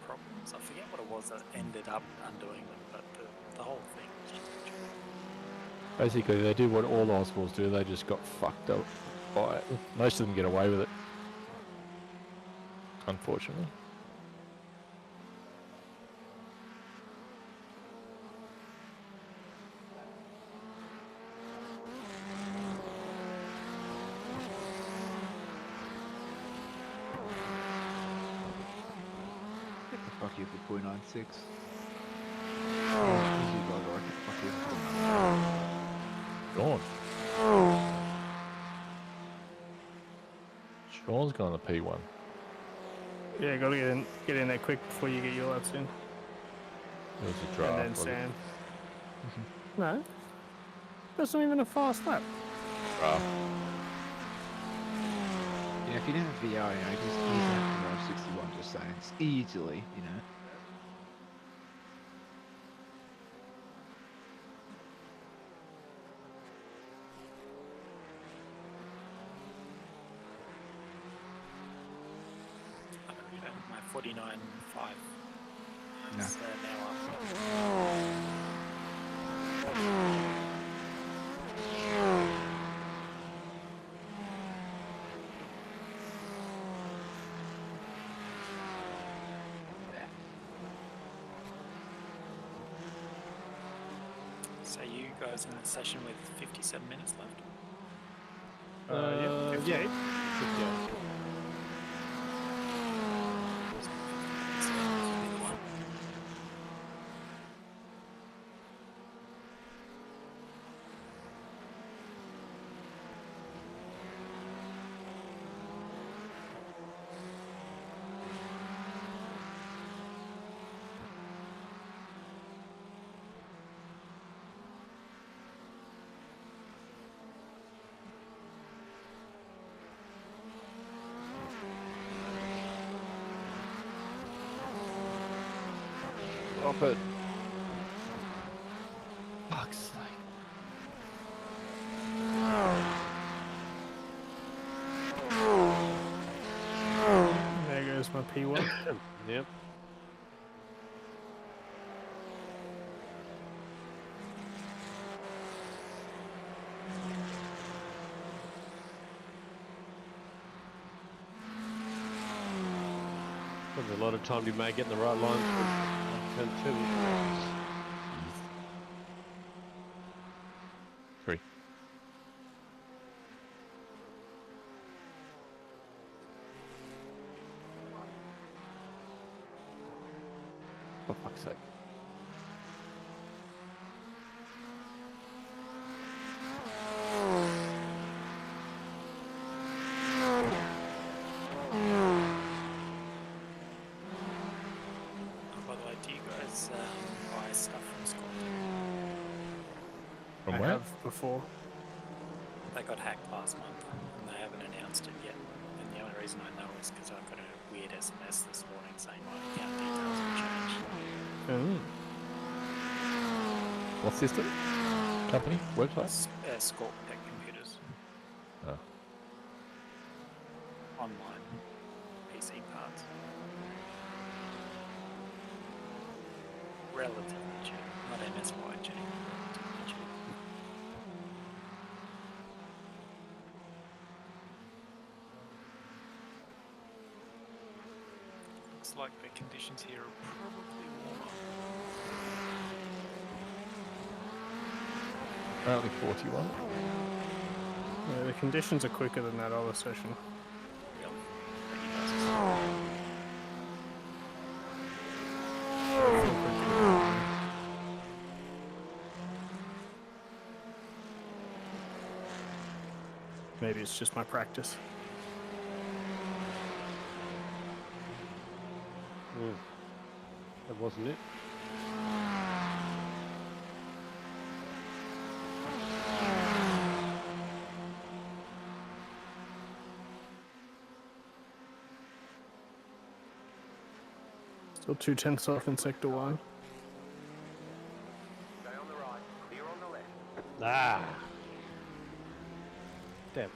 S4: problems. I forget what it was that ended up undoing them, but the whole thing was just a joke.
S3: Basically, they do what all hospitals do. They just got fucked up by it. Most of them get away with it. Unfortunately.
S6: Fuck you for 0.96. Fuck you for 0.96.
S3: Sean. Sean's gone to P1.
S1: Yeah, gotta get in there quick before you get your laps in.
S3: It was a draft.
S1: And then
S3: was it?
S1: Sam. No. That's not even a fast lap.
S3: Draft.
S6: Yeah, if you didn't have VR, you know, you can just easily have to drive 61 just saying. It's easily, you know.
S4: My 49.5
S6: No.
S4: is now up. So you guys in the session with 57 minutes left?
S1: Yeah, 58.
S2: 58.
S3: Stop it. Fuck's sake.
S1: There goes my P1.
S2: Yep. There's a lot of time you may get in the right line for turn 2.
S3: Three. For fuck's sake.
S4: Oh, by the way, do you guys buy stuff from Scotland?
S3: From
S1: I
S3: where?
S1: have before.
S4: They got hacked last month and they haven't announced it yet. And the only reason I know is because I got a weird SMS this morning saying my account details have changed.
S1: Mm.
S3: What system? Company? Website?
S4: Scorp Tech Computers.
S3: Oh.
S4: Online. PC parts. Relatively cheap. Not MSY cheap. Relatively cheap. Looks like the conditions here are probably warmer.
S3: Apparently 41.
S1: Yeah, the conditions are quicker than that other session.
S4: Really? But you guys are still
S1: I think we're good. Maybe it's just my practice.
S2: That wasn't it.
S1: Still 2/10 off in sector 1.
S5: Stay on the right, clear on the left.
S2: Ah! Damn.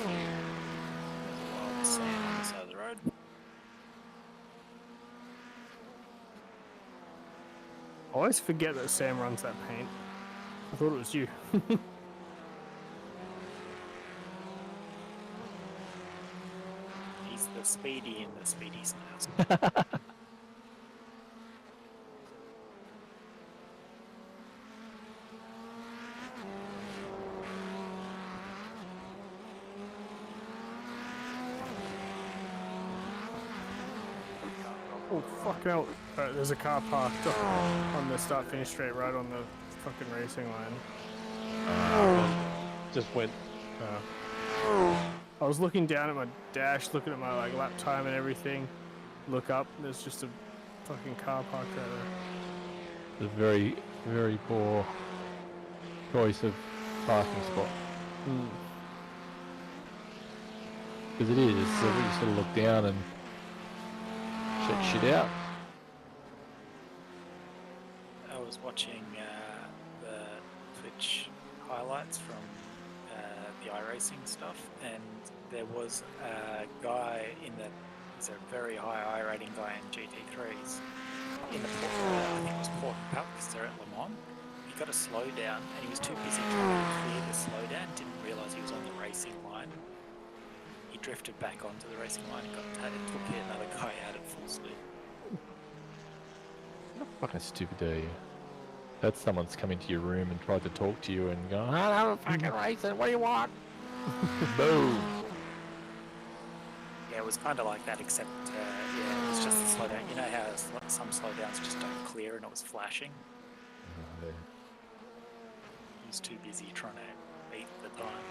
S4: There's a wild sand on the side of the road.
S1: I always forget that Sam runs that paint. I thought it was you.
S4: He's the speedy in the speedy snails.
S1: Oh, fuck no. Alright, there's a car parked on the start finish straight right on the fucking racing line.
S2: Just went.
S1: I was looking down at my dash, looking at my like lap time and everything. Look up, there's just a fucking car parked right there.
S3: It's a very, very poor choice of parking spot. Because it is, so we just sort of look down and check shit out.
S4: I was watching the Twitch highlights from the iRacing stuff, and there was a guy he's a very high I-rating guy in GT3s in the I think it was Port Cup because they're at Le Mans. He got a slowdown and he was too busy trying to clear the slowdown, didn't realise he was on the racing line. He drifted back onto the racing line and took another guy out at full speed.
S3: Fucking stupid, are you? That's someone's come into your room and tried to talk to you and go, I'm fucking racing, what do you want? Boom.
S4: Yeah, it was kind of like that, except yeah, it was just a slowdown. You know how some slowdowns just don't clear, and it was flashing. He was too busy trying to beat the time.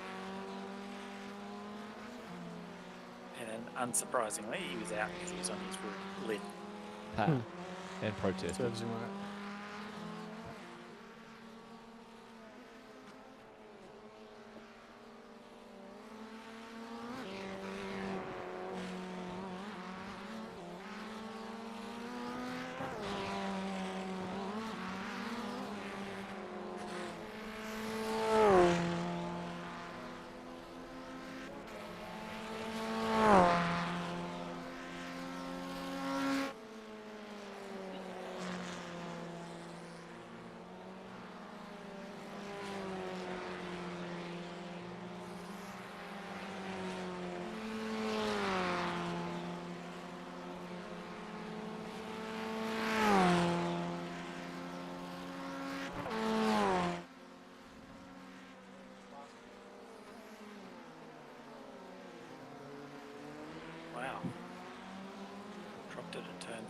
S4: And then, unsurprisingly, he was out because he was on his lid.
S3: And protest.
S1: Serves him right.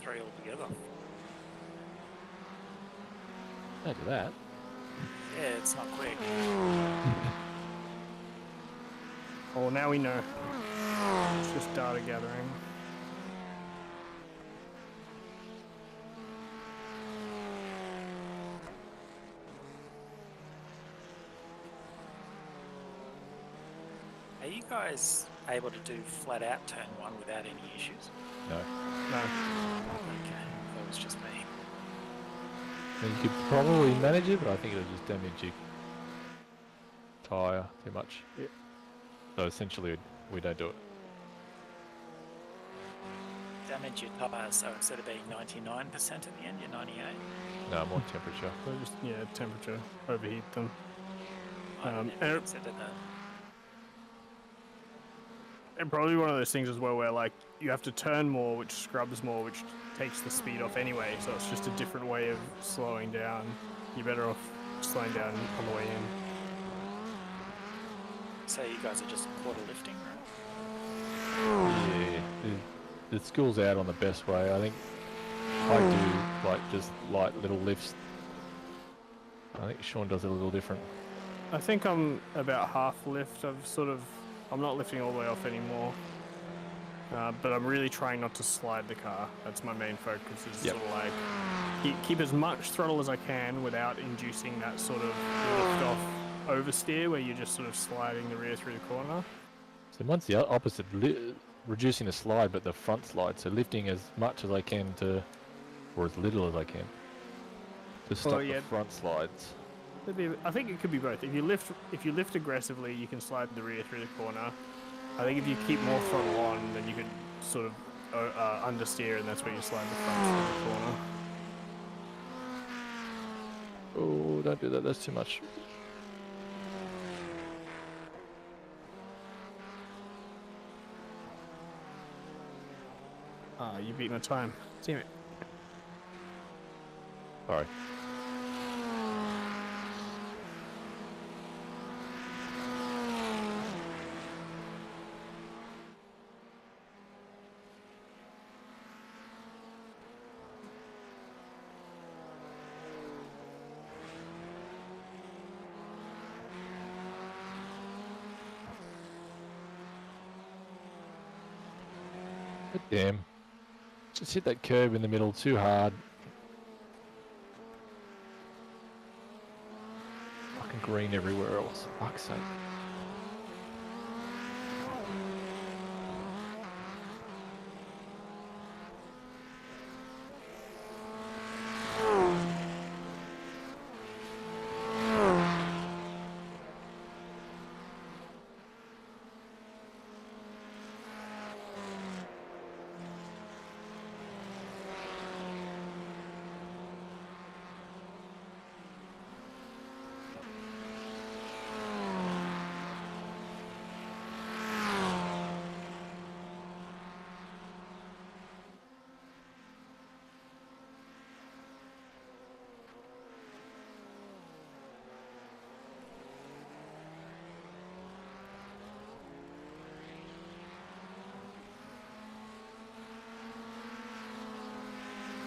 S4: three altogether.
S3: Don't do that.
S4: Yeah, it's not quick.
S1: Oh, now we know. It's just data gathering.
S4: Are you guys able to do flat out turn one without any issues?
S3: No.
S1: No.
S4: Okay, that was just me.
S3: I mean, you could probably manage it, but I think it'll just damage your tyre too much.
S1: Yep.
S3: So essentially, we don't do it.
S4: Damage your tyre, so instead of being 99% at the end, you're 98.
S3: No, more temperature.
S1: So just, yeah, temperature. Overheat them.
S4: I
S1: Um,
S4: never
S1: and-
S4: considered that.
S1: And probably one of those things as well where, like, you have to turn more, which scrubs more, which takes the speed off anyway. So it's just a different way of slowing down. You're better off slowing down on the way in.
S4: So you guys are just quarter lifting, right?
S3: Yeah, the school's out on the best way. I think I do like just light little lifts. I think Sean does it a little different.
S1: I think I'm about half lift. I'm not lifting all the way off anymore. But I'm really trying not to slide the car. That's my main focus, is
S3: Yep.
S1: sort of like keep as much throttle as I can without inducing that sort of lift off oversteer where you're just sort of sliding the rear through the corner.
S3: So mine's the opposite, reducing the slide, but the front slide. So lifting as much as I can or as little as I can, to stop
S1: yeah.
S3: the front slides.
S1: I think it could be both. If you lift aggressively, you can slide the rear through the corner. I think if you keep more throttle on, then you can sort of understeer, and that's where you slide the front through the corner.
S3: Oh, don't do that. That's too much.
S1: You beat my time. Damn it.
S3: Sorry. God damn. Just hit that curb in the middle too hard. Fucking green everywhere else. Fuck's sake.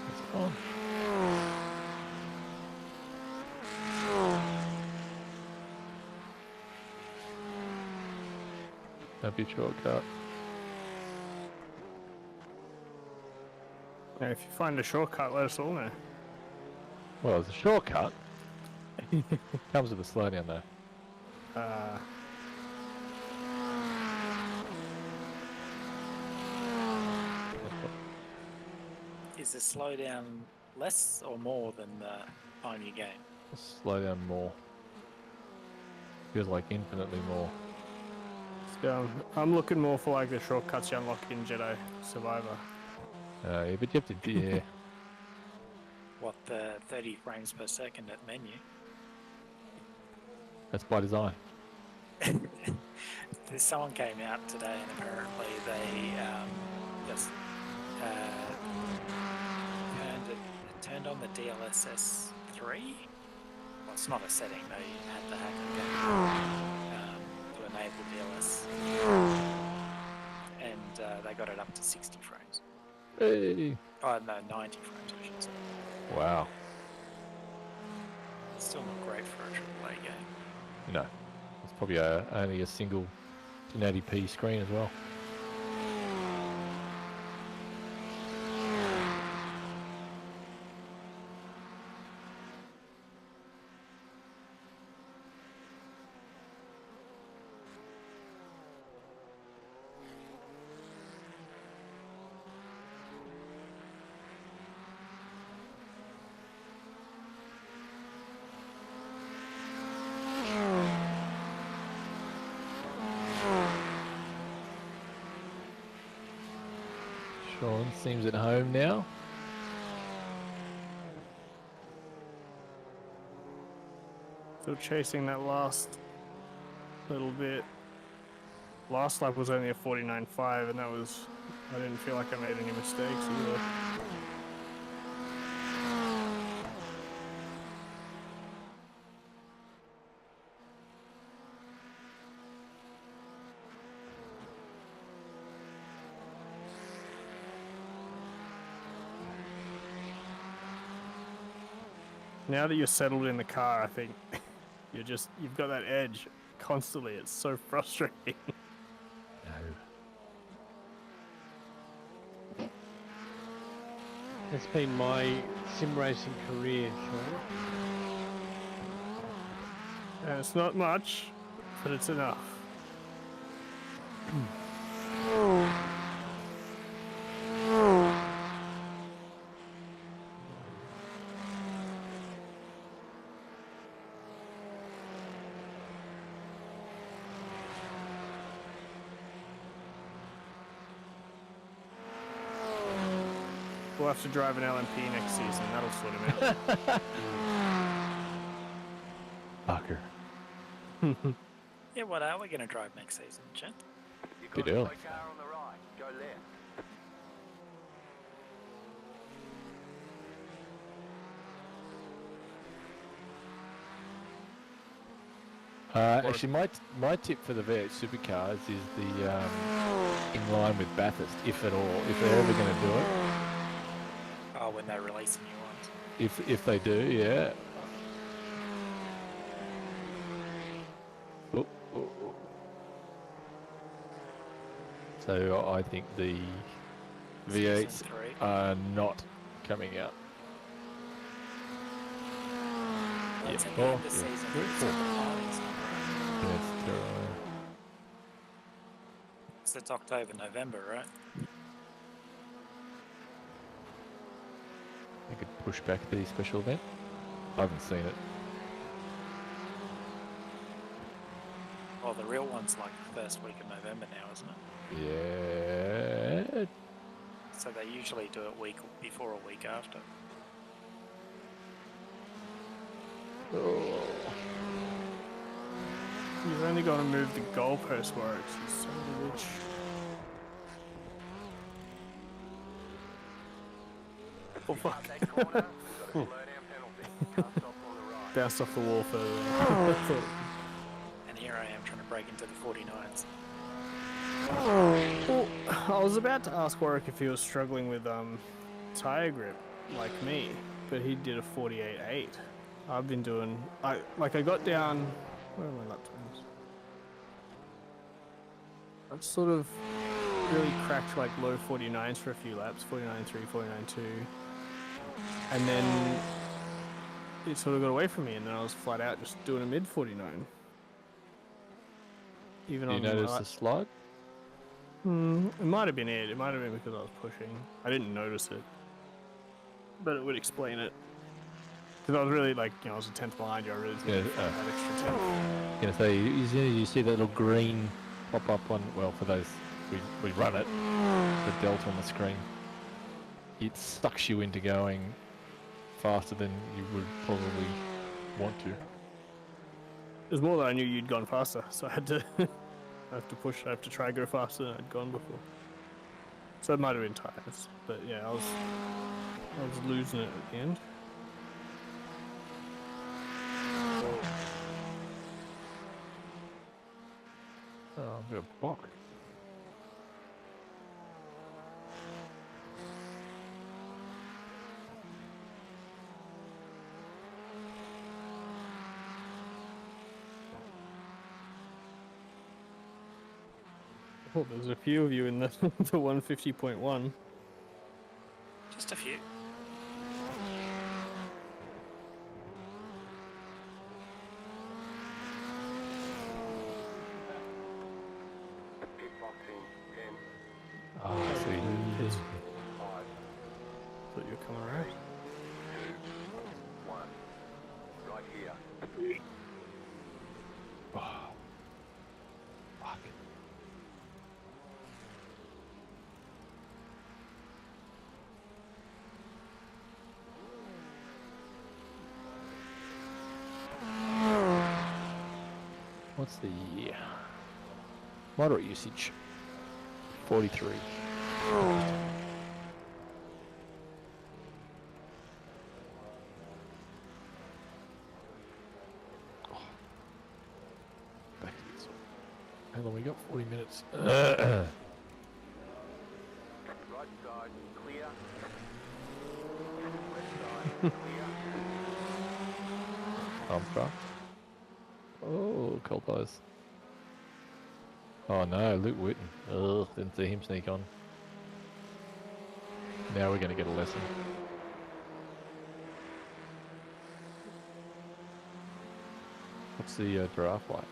S3: It's on. That'd be a shortcut.
S1: Yeah, if you find a shortcut, let us all know.
S3: Well, it's a shortcut. Comes with a slowdown though.
S4: Is the slowdown less or more than the time you gain?
S3: Slow down more. Feels like infinitely more.
S1: So I'm looking more for like the shortcuts you unlock in Jedi Survivor.
S3: Yeah, but you have to, yeah.
S4: What, the 30 frames per second at menu?
S3: That's by design.
S4: Someone came out today and apparently they just turned on the DLSS 3. Well, it's not a setting, they had to hack the game to enable DLS. And they got it up to 60 frames.
S3: Hey.
S4: Oh no, 90 frames I should say.
S3: Wow.
S4: Still not great for a AAA game.
S3: No. It's probably only a single 1080p screen as well. Sean seems at home now.
S1: Still chasing that last little bit. Last lap was only a 49.5, and that was, I didn't feel like I made any mistakes either. Now that you're settled in the car, I think you've got that edge constantly. It's so frustrating.
S3: No.
S2: That's been my sim racing career, Sean.
S1: And it's not much, but it's enough. We'll have to drive an LMP next season. That'll sort him out.
S3: Fucker.
S4: Yeah, what are we going to drive next season, Chen?
S5: You
S3: Bit
S5: got a
S3: early.
S5: quick car on the right. Go left.
S3: Actually, my tip for the V8 supercars is the in line with Bathurst, if at all, if they're ever going to do it.
S4: Oh, when they release new ones.
S3: If they do, yeah. Oh, oh, oh. So I think the V8s
S4: Season 3.
S3: are not coming out.
S4: That's
S3: Yeah.
S4: at the
S3: Oh,
S4: end of
S3: yeah.
S4: season
S3: Very
S4: 3,
S3: cool.
S4: so the party's not.
S3: That's terrible.
S4: So it's October, November, right?
S3: I could push back the special event. I haven't seen it.
S4: Well, the real one's like the first week of November now, isn't it?
S3: Yeah.
S4: So they usually do it week before or week after.
S3: Oh.
S1: You've only got to move the goalpost works, you son of a bitch. Oh fuck.
S5: That corner, we've got a slow down penalty. Can't stop on the right.
S1: Bounced off the wall further.
S4: And here I am trying to break into the 49s.
S1: Well, I was about to ask Warwick if he was struggling with tire grip like me, but he did a 48.8. I've been doing, I got down, where are my lap times? I've sort of really cracked like low 49s for a few laps, 49.3, 49.2, and then it sort of got away from me, and then I was flat out just doing a mid 49. Even
S3: Do you
S1: on
S3: notice
S1: my,
S3: the slide?
S1: it might have been it. It might have been because I was pushing. I didn't notice it, but it would explain it. Because I was really like, I was a tenth behind you. I really didn't
S3: Yeah,
S1: find that extra tenth.
S3: Gonna say, you see that little green pop up on, well, for those, we run it, the delta on the screen. It sucks you into going faster than you would probably want to.
S1: It was more that I knew you'd gone faster, so I had to, I have to push. I have to try and go faster than I'd gone before. So it might have been tires, but yeah, I was losing it at the end.
S3: Oh, I've got a block.
S1: Well, there's a few of you in the the 150.1.
S4: Just a few.
S3: Ah, so you
S1: Yes.
S5: 5,
S1: Thought you were coming around.
S5: 2, 1. Right here.
S3: oh, fuck. What's the moderate usage? 43. Back to this one. How long we got? 40 minutes.
S5: Right side, clear. Left side, clear.
S3: Armstrong. Oh, cold eyes. Oh no, Luke Witten. Ugh, didn't see him sneak on. Now we're going to get a lesson. What's the draft like?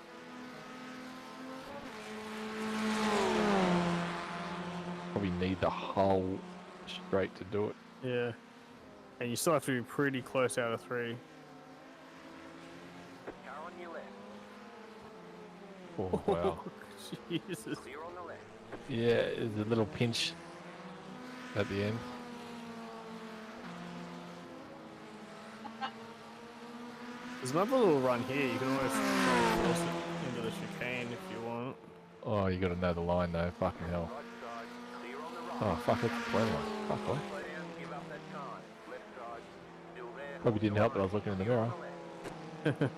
S3: Probably need the whole straight to do it.
S1: Yeah. And you still have to be pretty close out of 3.
S5: Car on your left.
S3: Oh, wow.
S1: Jesus.
S5: Clear on the left.
S3: Yeah, there's a little pinch at the end.
S1: There's another little run here. You can always force it into the chicane if you want.
S3: Oh, you got to know the line though. Fucking hell.
S5: Right side, clear on the right.
S3: Oh, fuck, that's the plan one. Fuck off.
S5: Slow down, give up that time. Left side, still there.
S3: Probably didn't help that I was looking in the
S5: Clear on
S3: mirror.
S5: the left.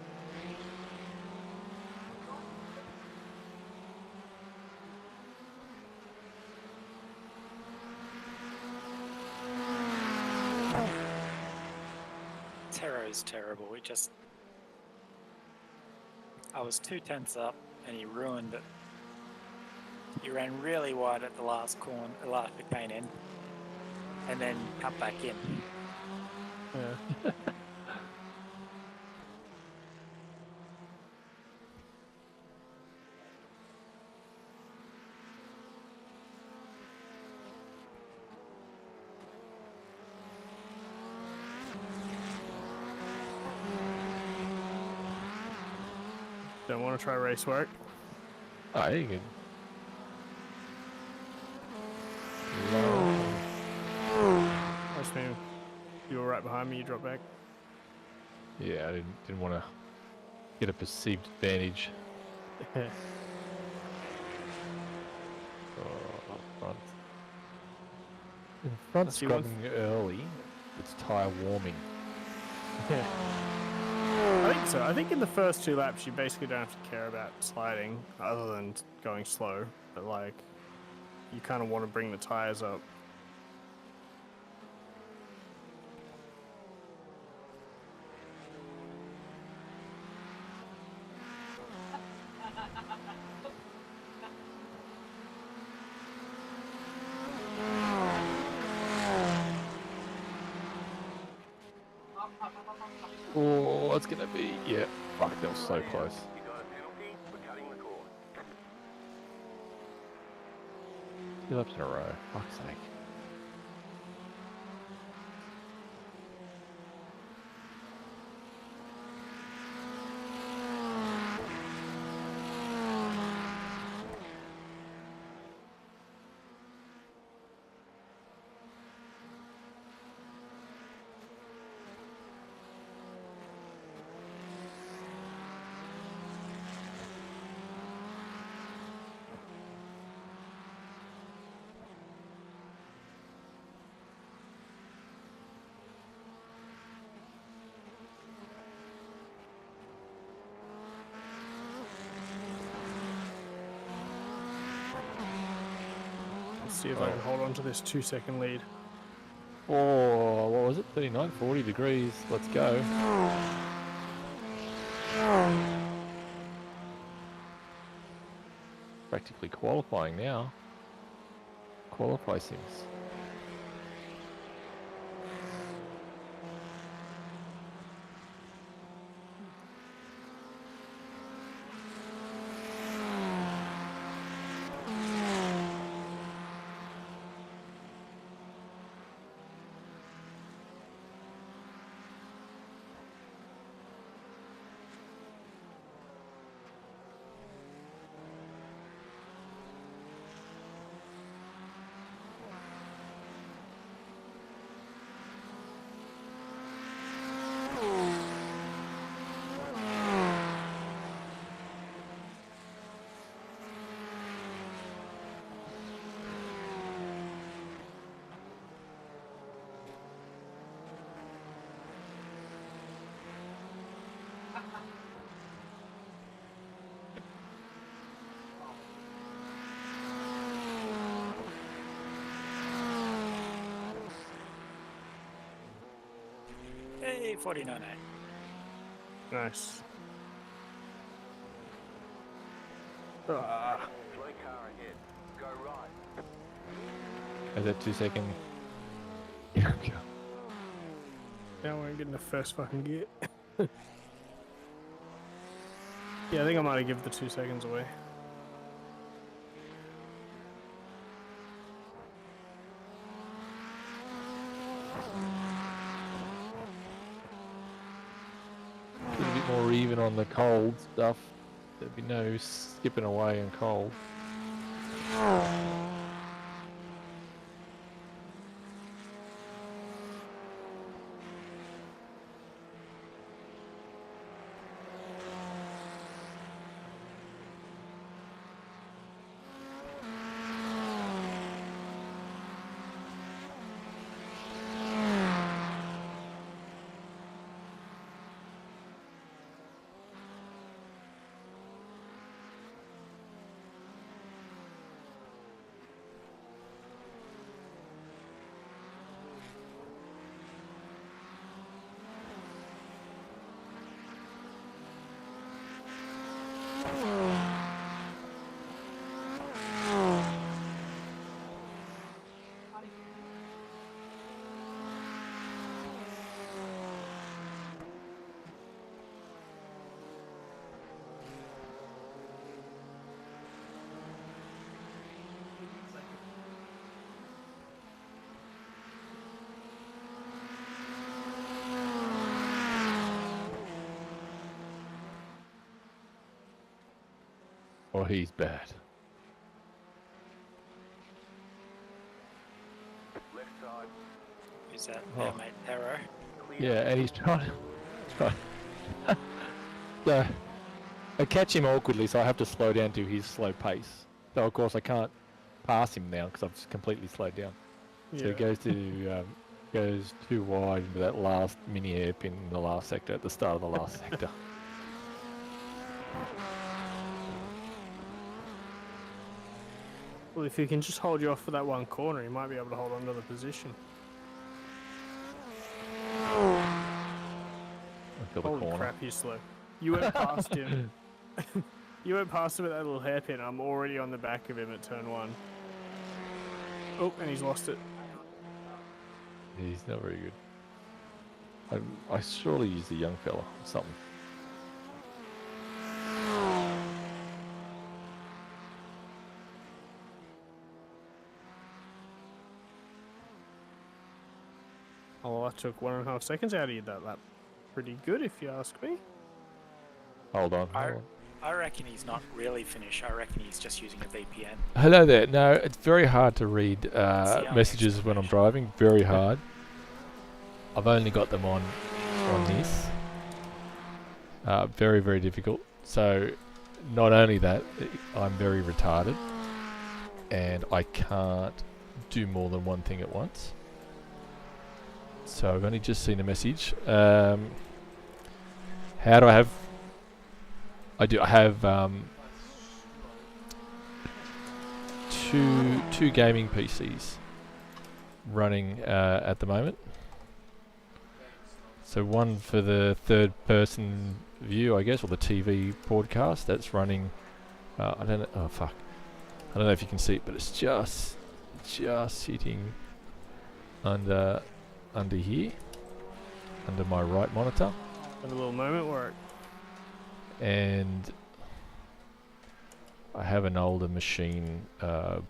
S4: Tero's terrible. He just. I was 2 tenths up and he ruined it. He ran really wide at the last corner, the last chicane end, and then cut back in.
S1: Yeah. Don't want to try race work.
S3: Oh, you can.
S1: I just mean you were right behind me. You dropped back.
S3: Yeah, I didn't want to get a perceived advantage. Oh, up front. In front
S1: See, once-
S3: scrubbing early. It's tyre warming.
S1: I think so. I think in the first 2 laps you basically don't have to care about sliding other than going slow. But like, you kind of want to bring the tires up.
S3: Oh, it's gonna be. Yeah, fuck, that was so close.
S5: You got a penalty for cutting the course.
S3: 2 laps in a row. Fuck's sake.
S1: Let's see if I can hold on to this 2-second lead.
S3: Oh, what was it? 39, 40 degrees. Let's go. practically qualifying now. Qualify sims.
S4: Hey, 49A.
S1: Nice. Ah.
S5: Slow car ahead. Go right.
S3: Is that 2 second?
S1: Now we're getting the first fucking gear. Yeah, I think I might have given the 2 seconds away.
S3: A bit more even on the cold stuff. There'd be no skipping away on cold. Oh, he's bad.
S5: Left side.
S4: Who's that?
S3: Oh.
S4: Our mate Arrow.
S3: Yeah, and he's trying. So, I catch him awkwardly, so I have to slow down to his slow pace. So of course I can't pass him now because I've completely slowed down. So he goes to goes too wide into that last mini hairpin in the last sector at the start of the last sector.
S1: Well, if he can just hold you off for that one corner, he might be able to hold on to the position.
S3: I feel the
S1: Holy
S3: corner.
S1: crap, he's slow. You went past him. You went past him at that little hairpin. I'm already on the back of him at turn 1. Oh, and he's lost it.
S3: He's not very good. I surely use the young fella or something.
S1: Oh, that took 1.5 seconds out of you that lap. Pretty good, if you ask me.
S3: Hold on. Hold on.
S4: I reckon he's not really finished. I reckon he's just using a VPN.
S3: Hello there. No, it's very hard to read
S4: the
S3: messages when I'm driving. Very hard. I've only got them on this. Very, very difficult. So, not only that, I'm very retarded, and I can't do more than one thing at once. So I've only just seen a message. How do I have? I have two gaming PCs running at the moment. So one for the third person view, I guess, or the TV broadcast. That's running. I don't know. Oh fuck! I don't know if you can see it, but it's just sitting under here, under my right monitor.
S1: And a little moment where
S3: And I have an older machine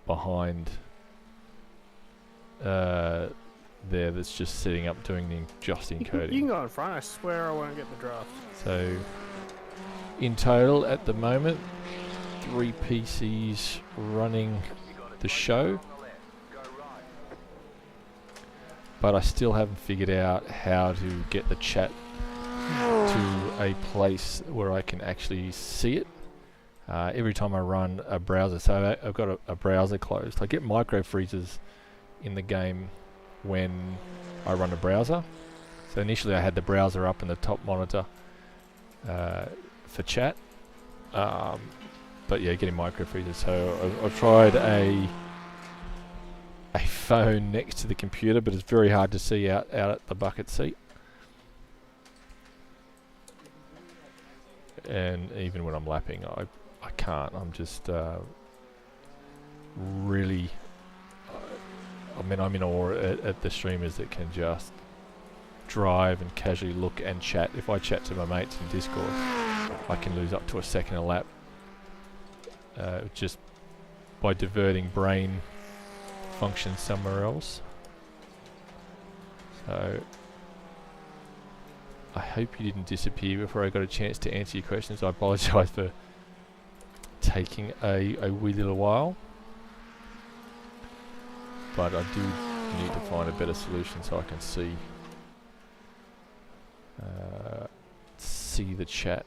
S3: behind there that's just sitting up doing the just
S1: you
S3: encoding.
S1: can go in front. I swear I won't get the draft.
S3: So in total at the moment, 3 PCs running the show, but I still haven't figured out how to get the chat to a place where I can actually see it. Every time I run a browser, so I've got a browser closed. I get micro freezes in the game when I run a browser. So initially I had the browser up in the top monitor for chat, but yeah, getting micro freezes. So I've tried a phone next to the computer, but it's very hard to see out at the bucket seat. And even when I'm lapping, I can't. I'm just really. I mean, I'm in awe at the streamers that can just drive and casually look and chat. If I chat to my mates in Discord, I can lose up to a second a lap just by diverting brain function somewhere else. So I hope you didn't disappear before I got a chance to answer your questions. I apologise for taking a wee little while, but I do need to find a better solution so I can see the chat.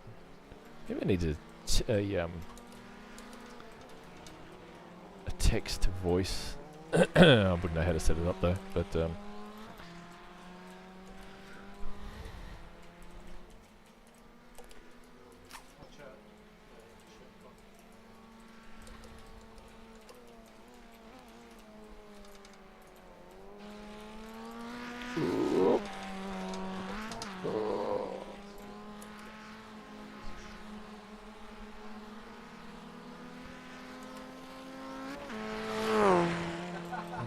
S3: Maybe I need a text to voice. I wouldn't know how to set it up though, but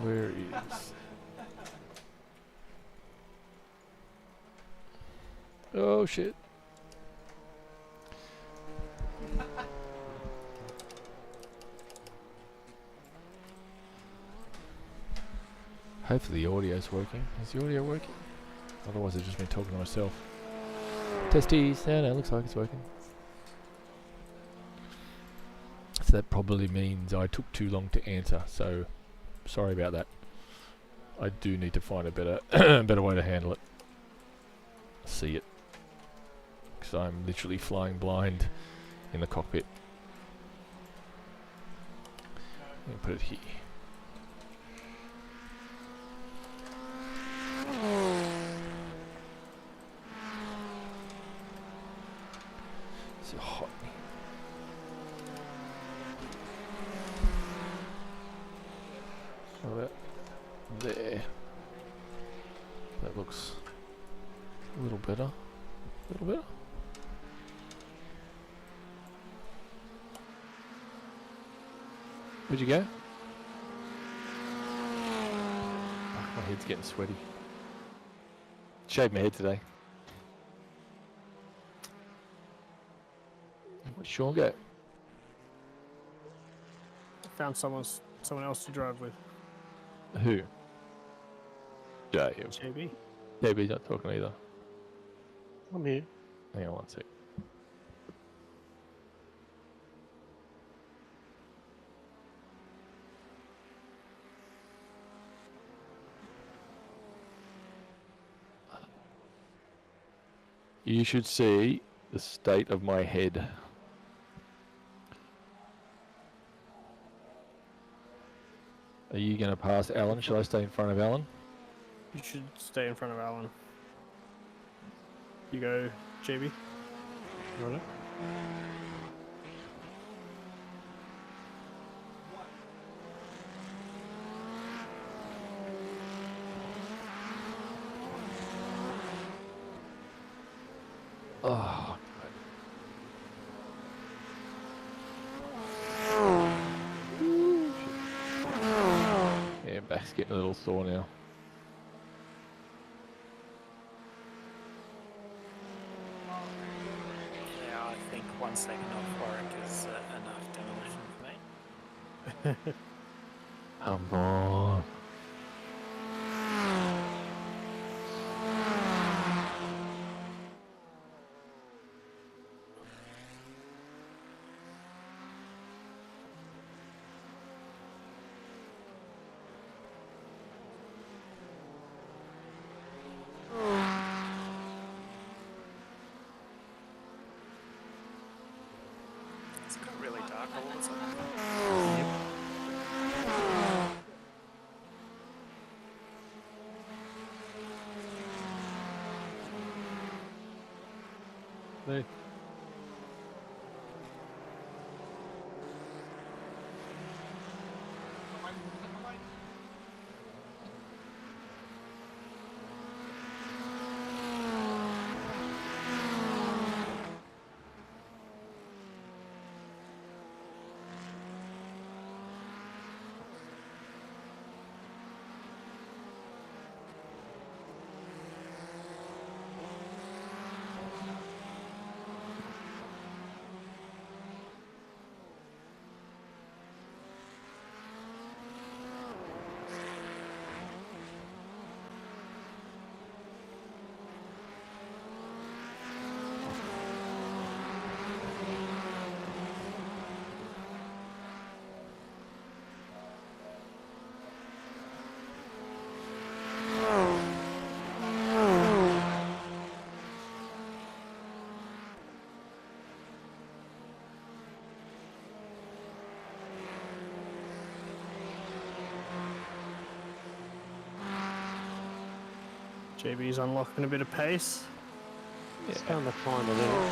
S3: where is? Oh shit. Hopefully the audio's working. Is the audio working? Otherwise I've just been talking to myself. Testes. No, it looks like it's working. So that probably means I took too long to answer, so sorry about that. I do need to find a better better way to handle it. See it. Because I'm literally flying blind in the cockpit. Let me put it here. So hot. So that there. That looks a little better. A little better. Where'd you go? Oh, my head's getting sweaty. Shaved my head today. Where'd Sean go?
S1: Found someone else to drive with.
S3: Who? Yeah,
S1: JB.
S3: JB's not talking either.
S2: I'm here.
S3: Hang on one sec. You should see the state of my head. Are you going to pass Alan? Shall I stay in front of Alan?
S1: You should stay in front of Alan. You go, JB.
S2: Right.
S3: Oh. legs getting a little sore now.
S4: Yeah, I think 1 second off Warwick is enough demolition for me.
S3: Come on.
S4: It's got really dark all of a sudden.
S2: Hey.
S1: JB's unlocking a bit of pace.
S2: It's starting to find a little.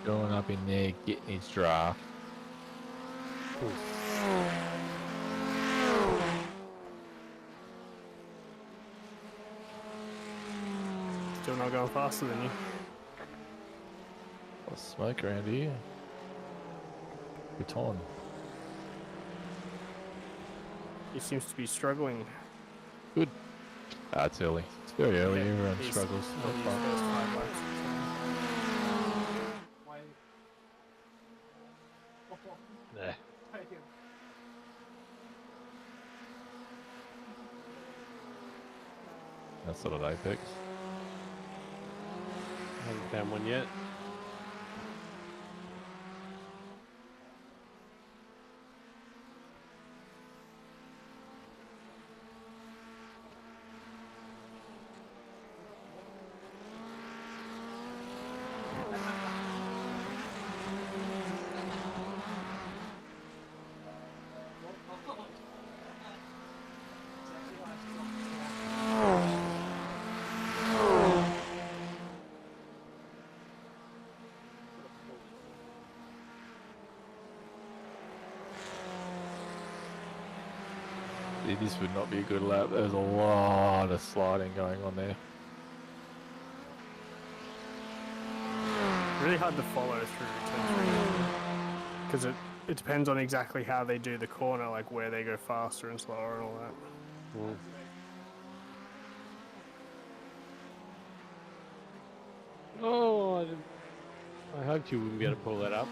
S3: Going up in there, getting his draft.
S1: Still not going faster than you.
S3: What's smoke around here? Baton.
S1: He seems to be struggling.
S3: Good. It's early. It's very early.
S1: Yeah,
S3: Everyone
S1: he's
S3: struggles.
S1: on his first 5 laps.
S2: Nah.
S3: That's not an apex.
S2: Haven't found one yet.
S3: This would not be a good lap. There's a lot of sliding going on there.
S1: Really hard to follow through turn 3. Because it depends on exactly how they do the corner, like where they go faster and slower and all that.
S2: Mm. Oh, I hoped you wouldn't be able to pull that up.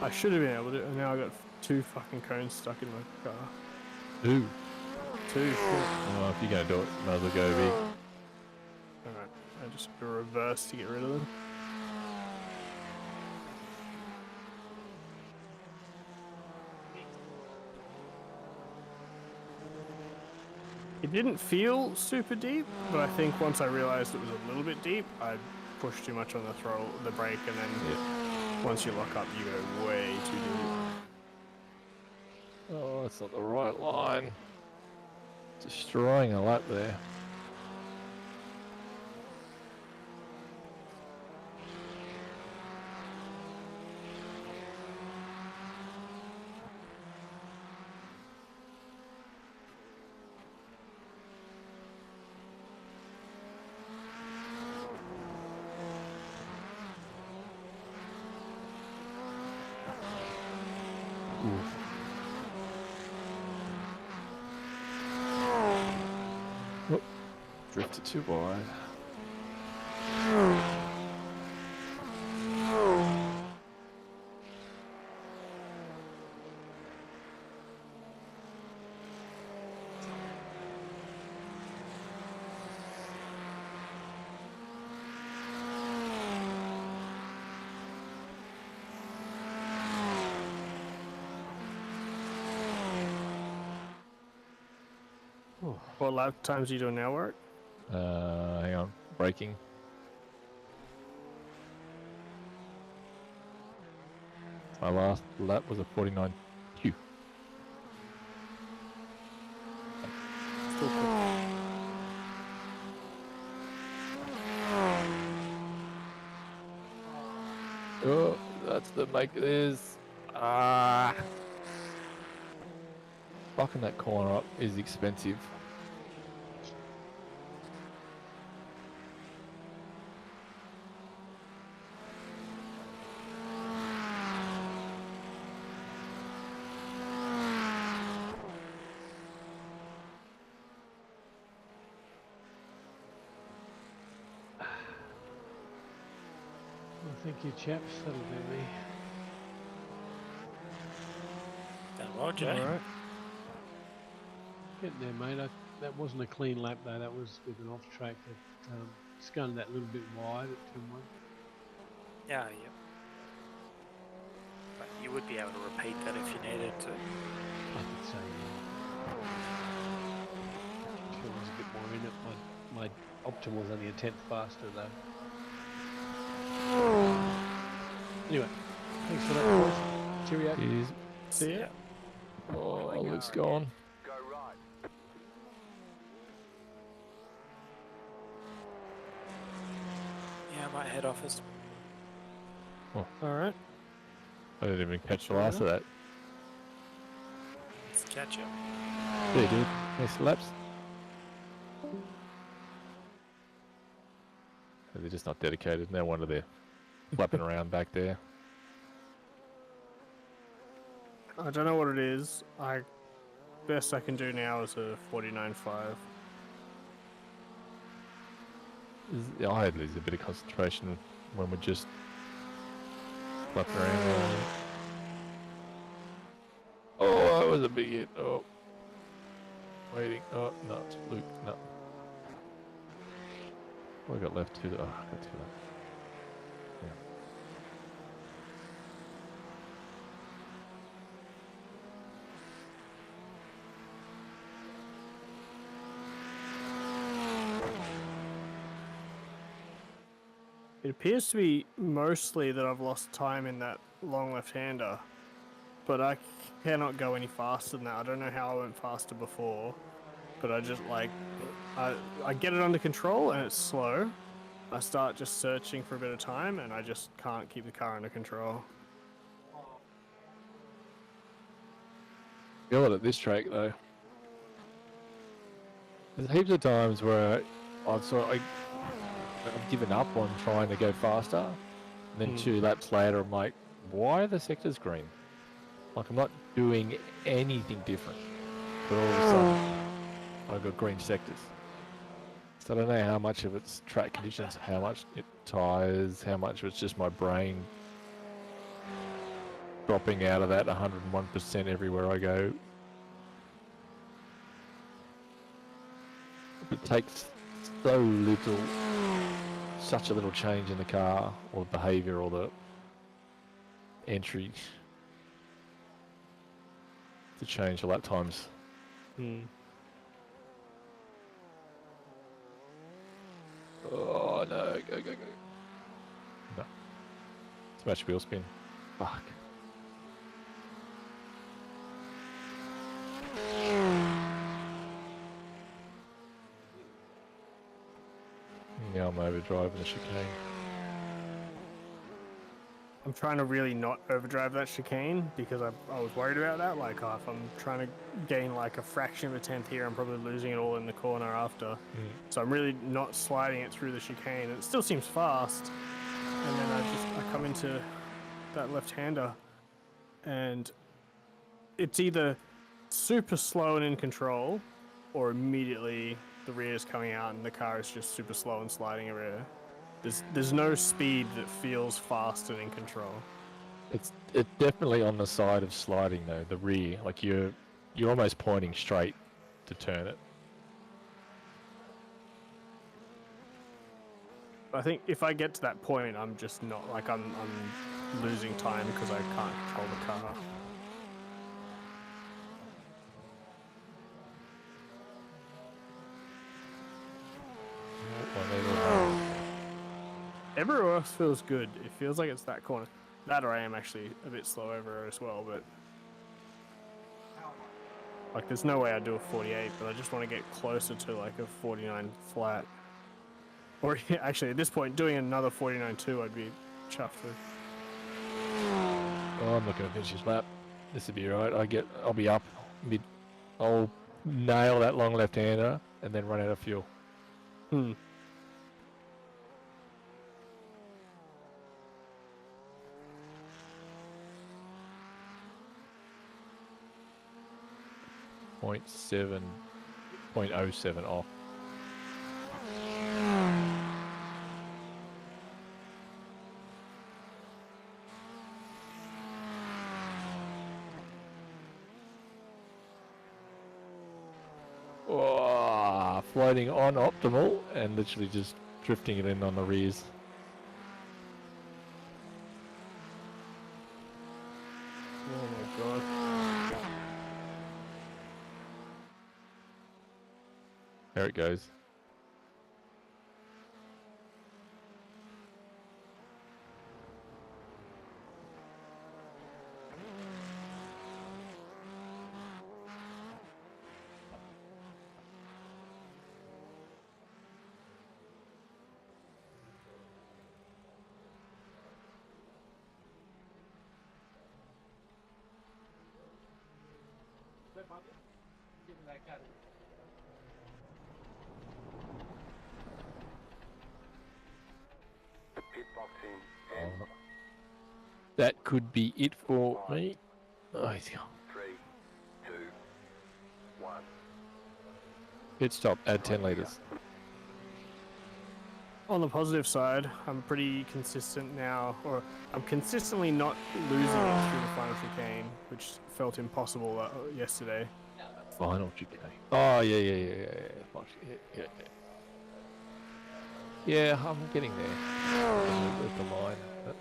S1: I should have been able to, and now I got 2 fucking cones stuck in my car.
S3: Ooh.
S1: 2. Yeah.
S3: Well, if you're going to do it, might as well go big.
S1: Alright, I just do a reverse to get rid of them. It didn't feel super deep, but I think once I realized it was a little bit deep, I pushed too much on the throttle, the brake, and then once you lock up, you go way too deep.
S3: Oh, that's not the right line. Destroying a lap there. Drifted too wide.
S1: What lap times are you doing now, work?
S3: Hang on. Braking. My last lap was a 49 Q.
S1: Still quick.
S3: Oh, that's the make this. Ah. Fucking that corner up is expensive.
S2: Well, thank you, chaps. That'll do me.
S4: Done well, Jay.
S1: All right.
S2: Getting there, mate. That wasn't a clean lap, though. That was with an off track that just going that little bit wide at turn 1.
S4: Yeah, yep. But you would be able to repeat that if you needed to.
S2: I could say, yeah. Sure, there's a bit more in it. My optimal was only a tenth faster, though. Anyway, thanks for that, boys. Cheerio.
S3: Is
S1: See ya.
S3: oh, Luke's gone.
S5: Go right.
S4: Yeah, I might head office.
S1: All right.
S3: I didn't even catch the last of that.
S4: Let's catch up.
S3: Yeah, dude. Nice laps. They're just not dedicated. No wonder they're flapping around back there.
S1: I don't know what it is. Best I can do now is a 49.5.
S3: Yeah, I had lose a bit of concentration when we're just flapping around. Oh, that was a big hit. Oh. Waiting. Oh, no, it's Luke. No. What I got left? Oh, I got 2 left. Yeah.
S1: It appears to be mostly that I've lost time in that long left-hander, but I cannot go any faster than that. I don't know how I went faster before, but I just I get it under control and it's slow. I start just searching for a bit of time and I just can't keep the car under control.
S3: Feel it at this track though. There's heaps of times where I've given up on trying to go faster, and then 2 laps later I'm like, why are the sectors green? Like I'm not doing anything different, but all of a sudden I've got green sectors. So I don't know how much of it's track conditions, how much it tires, how much of it's just my brain dropping out of that 101% everywhere I go. It takes so little, such a little change in the car or the behaviour or the entry to change the lap times. Oh no, go. No. Smash wheel spin. Fuck. Now I'm overdriving the chicane.
S1: I'm trying to really not overdrive that chicane because I was worried about that. Like, if I'm trying to gain like a fraction of a tenth here, I'm probably losing it all in the corner after. So I'm really not sliding it through the chicane. It still seems fast, and then I come into that left-hander, and it's either super slow and in control, or immediately the rear is coming out and the car is just super slow and sliding everywhere. There's no speed that feels fast and in control.
S3: It's definitely on the side of sliding though, the rear. Like you're almost pointing straight to turn it.
S1: I think if I get to that point, I'm just not like I'm losing time because I can't control the car. Everywhere else feels good. It feels like it's that corner. That or I am actually a bit slow everywhere as well, but like there's no way I'd do a 48, but I just want to get closer to like a 49 flat. Or actually at this point doing another 49.2 I'd be chuffed with.
S3: Oh, I'm not going to finish this lap. This will be alright. I'll be up mid. I'll nail that long left-hander and then run out of fuel. 0.07 off. Oh, floating on optimal and literally just drifting it in on the rears.
S1: Oh my god.
S3: There it goes. That could be it for me. Oh, he's gone.
S5: 3, 2, 1.
S3: Pit stop, add 10 litres.
S1: On the positive side, I'm pretty consistent now, or I'm consistently not losing it through the final chicane, which felt impossible yesterday.
S3: Final chicane. Oh, yeah. Fuck, yeah. Yeah, I'm getting there. With the line. But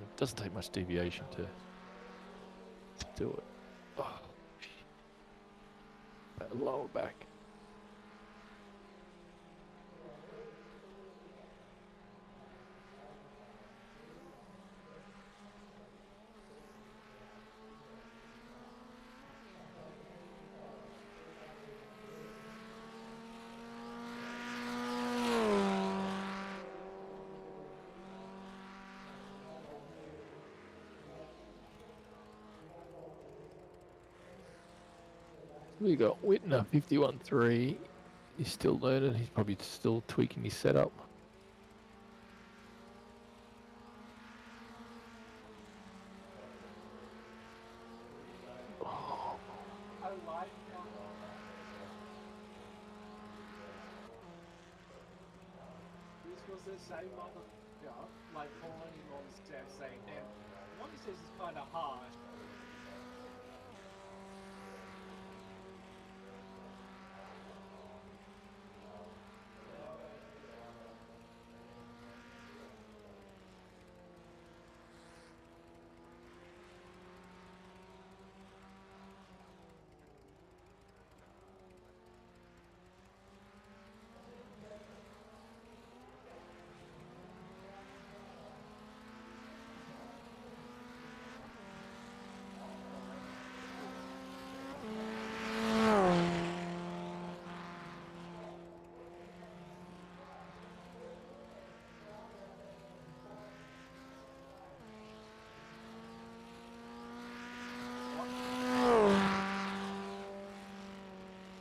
S3: it doesn't take much deviation to do it. Oh, that lower back. We got Whitner 51.3. He's still learning. He's probably still tweaking his setup. Oh.
S8: This was the same motherfucker, like calling him on staff saying, damn, what he says is kind of harsh.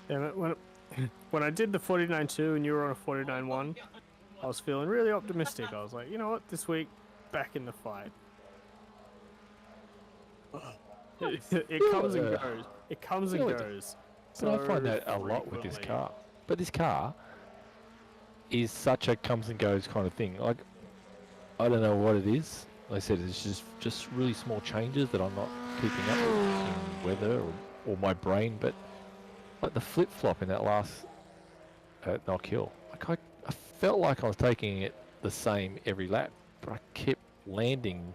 S1: Yeah, when I did the 49.2 and you were on a 49.1, I was feeling really optimistic. I was like, you know what, this week, back in the fight. It comes and goes. It comes and goes.
S3: But I find that a lot with this car. But this car is such a comes and goes kind of thing. Like, I don't know what it is. Like I said, it's just really small changes that I'm not keeping up with in weather or my brain. But like the flip flop in that last knock hill, like I felt like I was taking it the same every lap, but I kept landing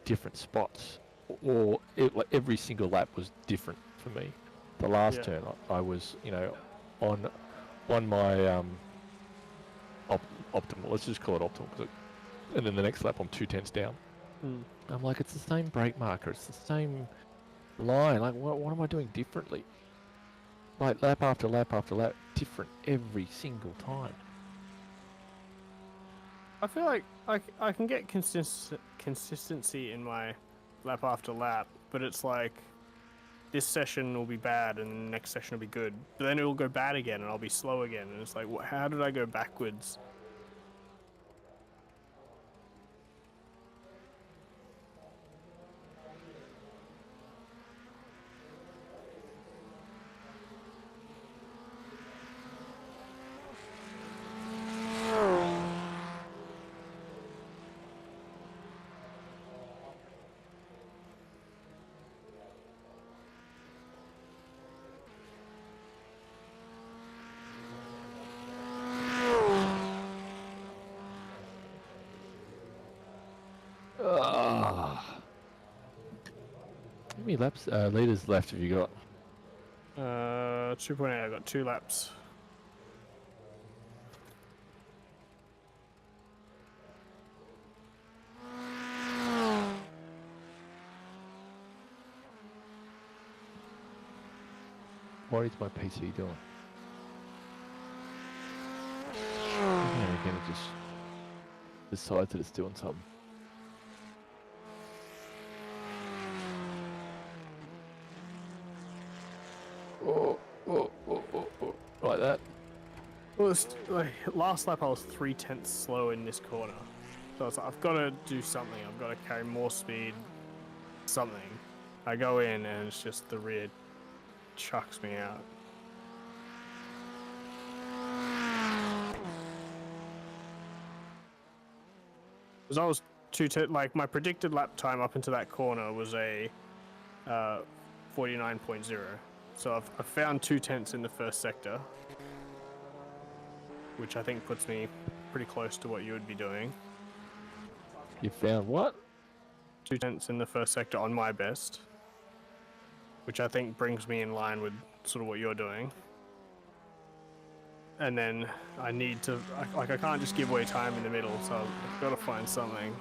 S3: different spots, or like every single lap was different for me. The last turn, I was, on my optimal. Let's just call it optimal, and then the next lap I'm 2/10 down. I'm like, it's the same brake marker, it's the same line. Like, what am I doing differently? Like lap after lap after lap, different every single time.
S1: I feel like I can get consistency in my lap after lap, but it's like this session will be bad and the next session will be good, but then it will go bad again and I'll be slow again, and it's like, how did I go backwards?
S3: How many liters left have you got?
S1: 2.8. I got 2 laps.
S3: What is my PC doing? Yeah, again, it just decides that it's doing something. Like that.
S1: Well, like, last lap I was 3/10 slow in this corner, so it's like, I've got to do something. I've got to carry more speed. Something. I go in and it's just the rear chucks me out. Because I was like my predicted lap time up into that corner was a 49.0. So I've found 2/10 in the first sector, which I think puts me pretty close to what you would be doing.
S3: You found what?
S1: 2/10 in the first sector on my best, which I think brings me in line with sort of what you're doing. And then I need to, I can't just give away time in the middle, so I've got to find something.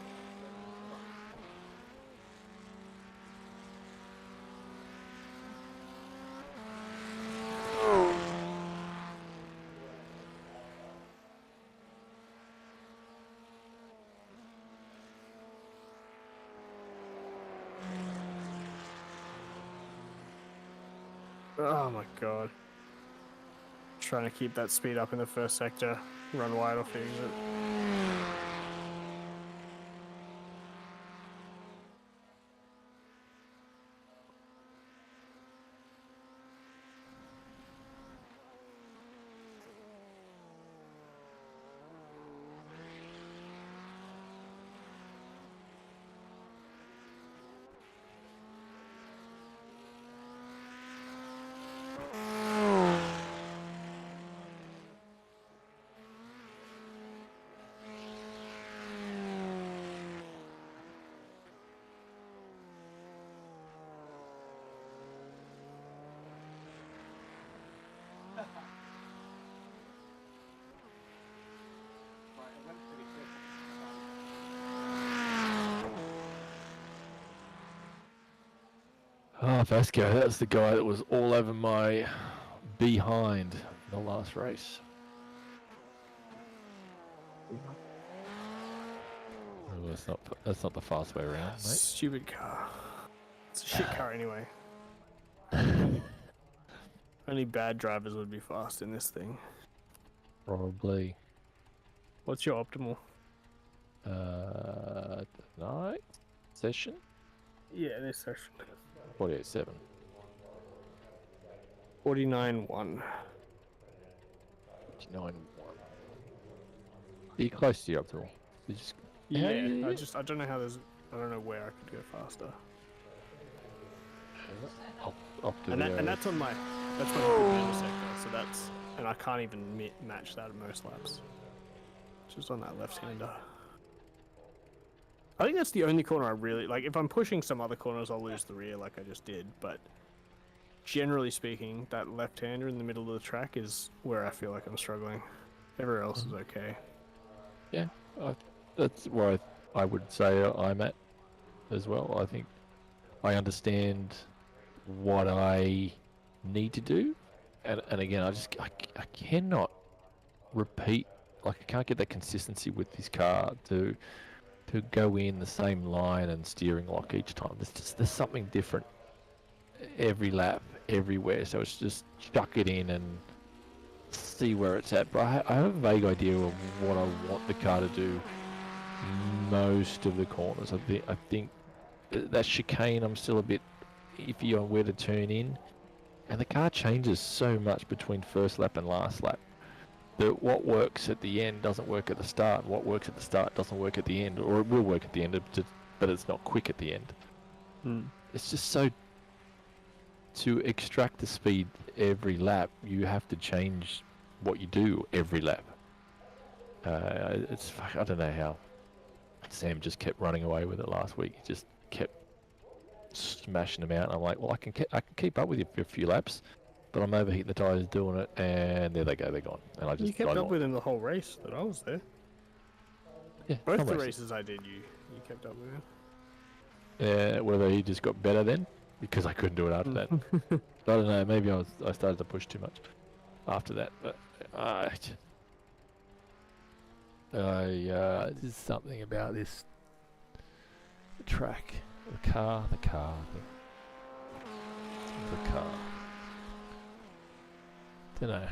S1: Oh my god. Trying to keep that speed up in the first sector. Run wide off the exit.
S3: Oh, Vasco, that's the guy that was all over my behind in the last race. Oh, that's not the fast way around, mate.
S1: Stupid car. It's a shit car anyway. Only bad drivers would be fast in this thing.
S3: Probably.
S1: What's your optimal?
S3: Tonight session?
S1: Yeah, this session.
S3: 48.7.
S1: 49.1.
S3: 9-1. Are you close to your optimal? You just,
S1: Yeah, I don't know how there's. I don't know where I could go faster. And that's on my. That's my good middle sector. So that's. And I can't even match that at most laps. Just on that left-hander. I think that's the only corner I really like. If I'm pushing some other corners, I'll lose the rear like I just did. But generally speaking, that left-hander in the middle of the track is where I feel like I'm struggling. Everywhere else is okay.
S3: Yeah, that's where I would say I'm at as well. I think I understand what I need to do, and again, I cannot repeat. Like, I can't get that consistency with this car to go in the same line and steering lock each time. There's something different every lap, everywhere. So it's just chuck it in and see where it's at. But I have a vague idea of what I want the car to do most of the corners. I think that chicane, I'm still a bit iffy on where to turn in. And the car changes so much between first lap and last lap that what works at the end doesn't work at the start. What works at the start doesn't work at the end, or it will work at the end, but it's not quick at the end. It's just so... To extract the speed every lap, you have to change what you do every lap. I don't know how Sam just kept running away with it last week. He just kept smashing them out. And I'm like, well, I can keep up with you for a few laps, but I'm overheating the tyres doing it, and there they go, they're gone. And I just
S1: You kept up with him the whole race that I was there.
S3: Yeah,
S1: both the races I did, you kept up with him.
S3: Yeah, whether he just got better then, because I couldn't do it after that. I don't know. Maybe I started to push too much after that, but there's something about this track, the car. Don't know.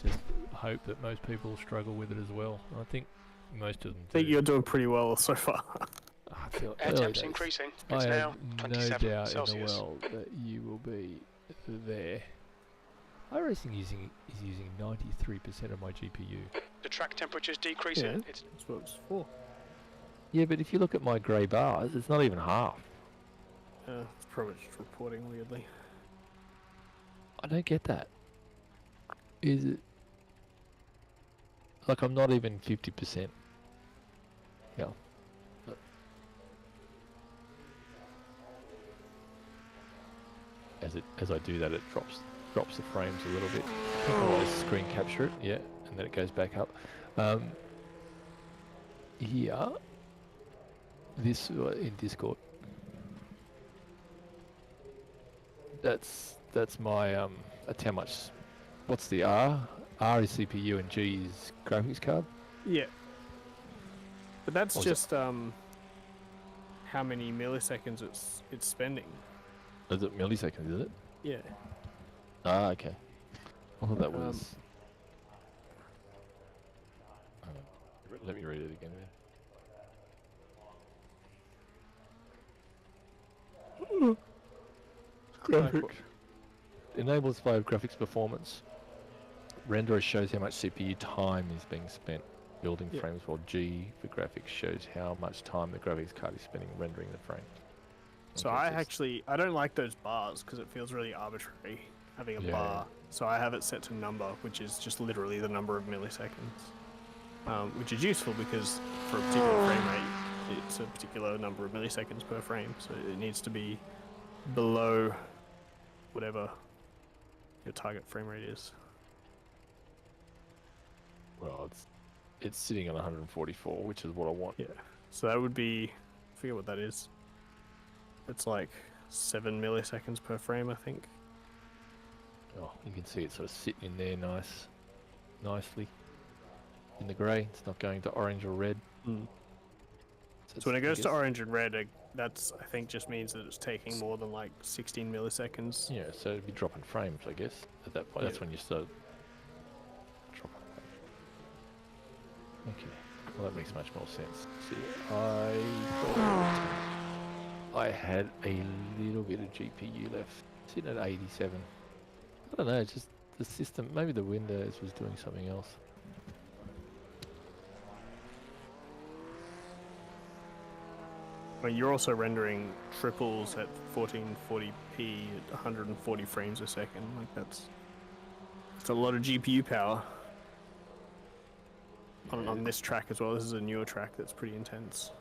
S3: Just hope that most people struggle with it as well. I think most of them do.
S1: I think you're doing pretty well so far.
S3: I feel
S7: Air temps increasing. It's
S3: I
S7: now
S3: have
S7: 27
S3: no doubt
S7: Celsius.
S3: in the world that you will be there. iRacing is using 93% of my GPU.
S7: The track temperature's decreasing.
S1: Yeah,
S7: It's
S1: that's what it's for.
S3: Yeah, but if you look at my grey bars, it's not even half.
S1: It's probably just reporting weirdly.
S3: I don't get that. Is it... Like, I'm not even 50%. Yeah. As I do that, it drops the frames a little bit. I think I'll just screen capture it, yeah, and then it goes back up. Here, this in Discord. That's my that's how much. What's the R? R is CPU and G is graphics card.
S1: Yeah. But that's just how many milliseconds it's spending.
S3: Is it milliseconds? Is it?
S1: Yeah.
S3: Ah, okay. I thought that was. Let me read it again. Graphics. Enables flow of graphics performance. Renderer shows how much CPU time is being spent building frames, while G for graphics shows how much time the graphics card is spending rendering the frame.
S1: So I don't like those bars because it feels really arbitrary having a bar. So I have it set to number, which is just literally the number of milliseconds, which is useful because for a particular frame rate, it's a particular number of milliseconds per frame. So it needs to be below whatever your target frame rate is.
S3: Well, it's sitting on 144, which is what I want.
S1: Yeah. So that would be, I forget what that is. It's like 7 milliseconds per frame, I think.
S3: Oh, you can see it sort of sitting in there nicely in the grey. It's not going to orange or red.
S1: So when it goes to orange and red, that's, I think, just means that it's taking more than like 16 milliseconds.
S3: Yeah, so it'd be dropping frames, I guess, at that point. That's when you start dropping frames. Okay, well that makes much more sense. See, I thought I had a little bit of GPU left sitting at 87. I don't know, it's just the system. Maybe the Windows was doing something else.
S1: I mean, you're also rendering triples at 1440p at 140 frames a second. Like that's a lot of GPU power on this track as well. This is a newer track that's pretty intense.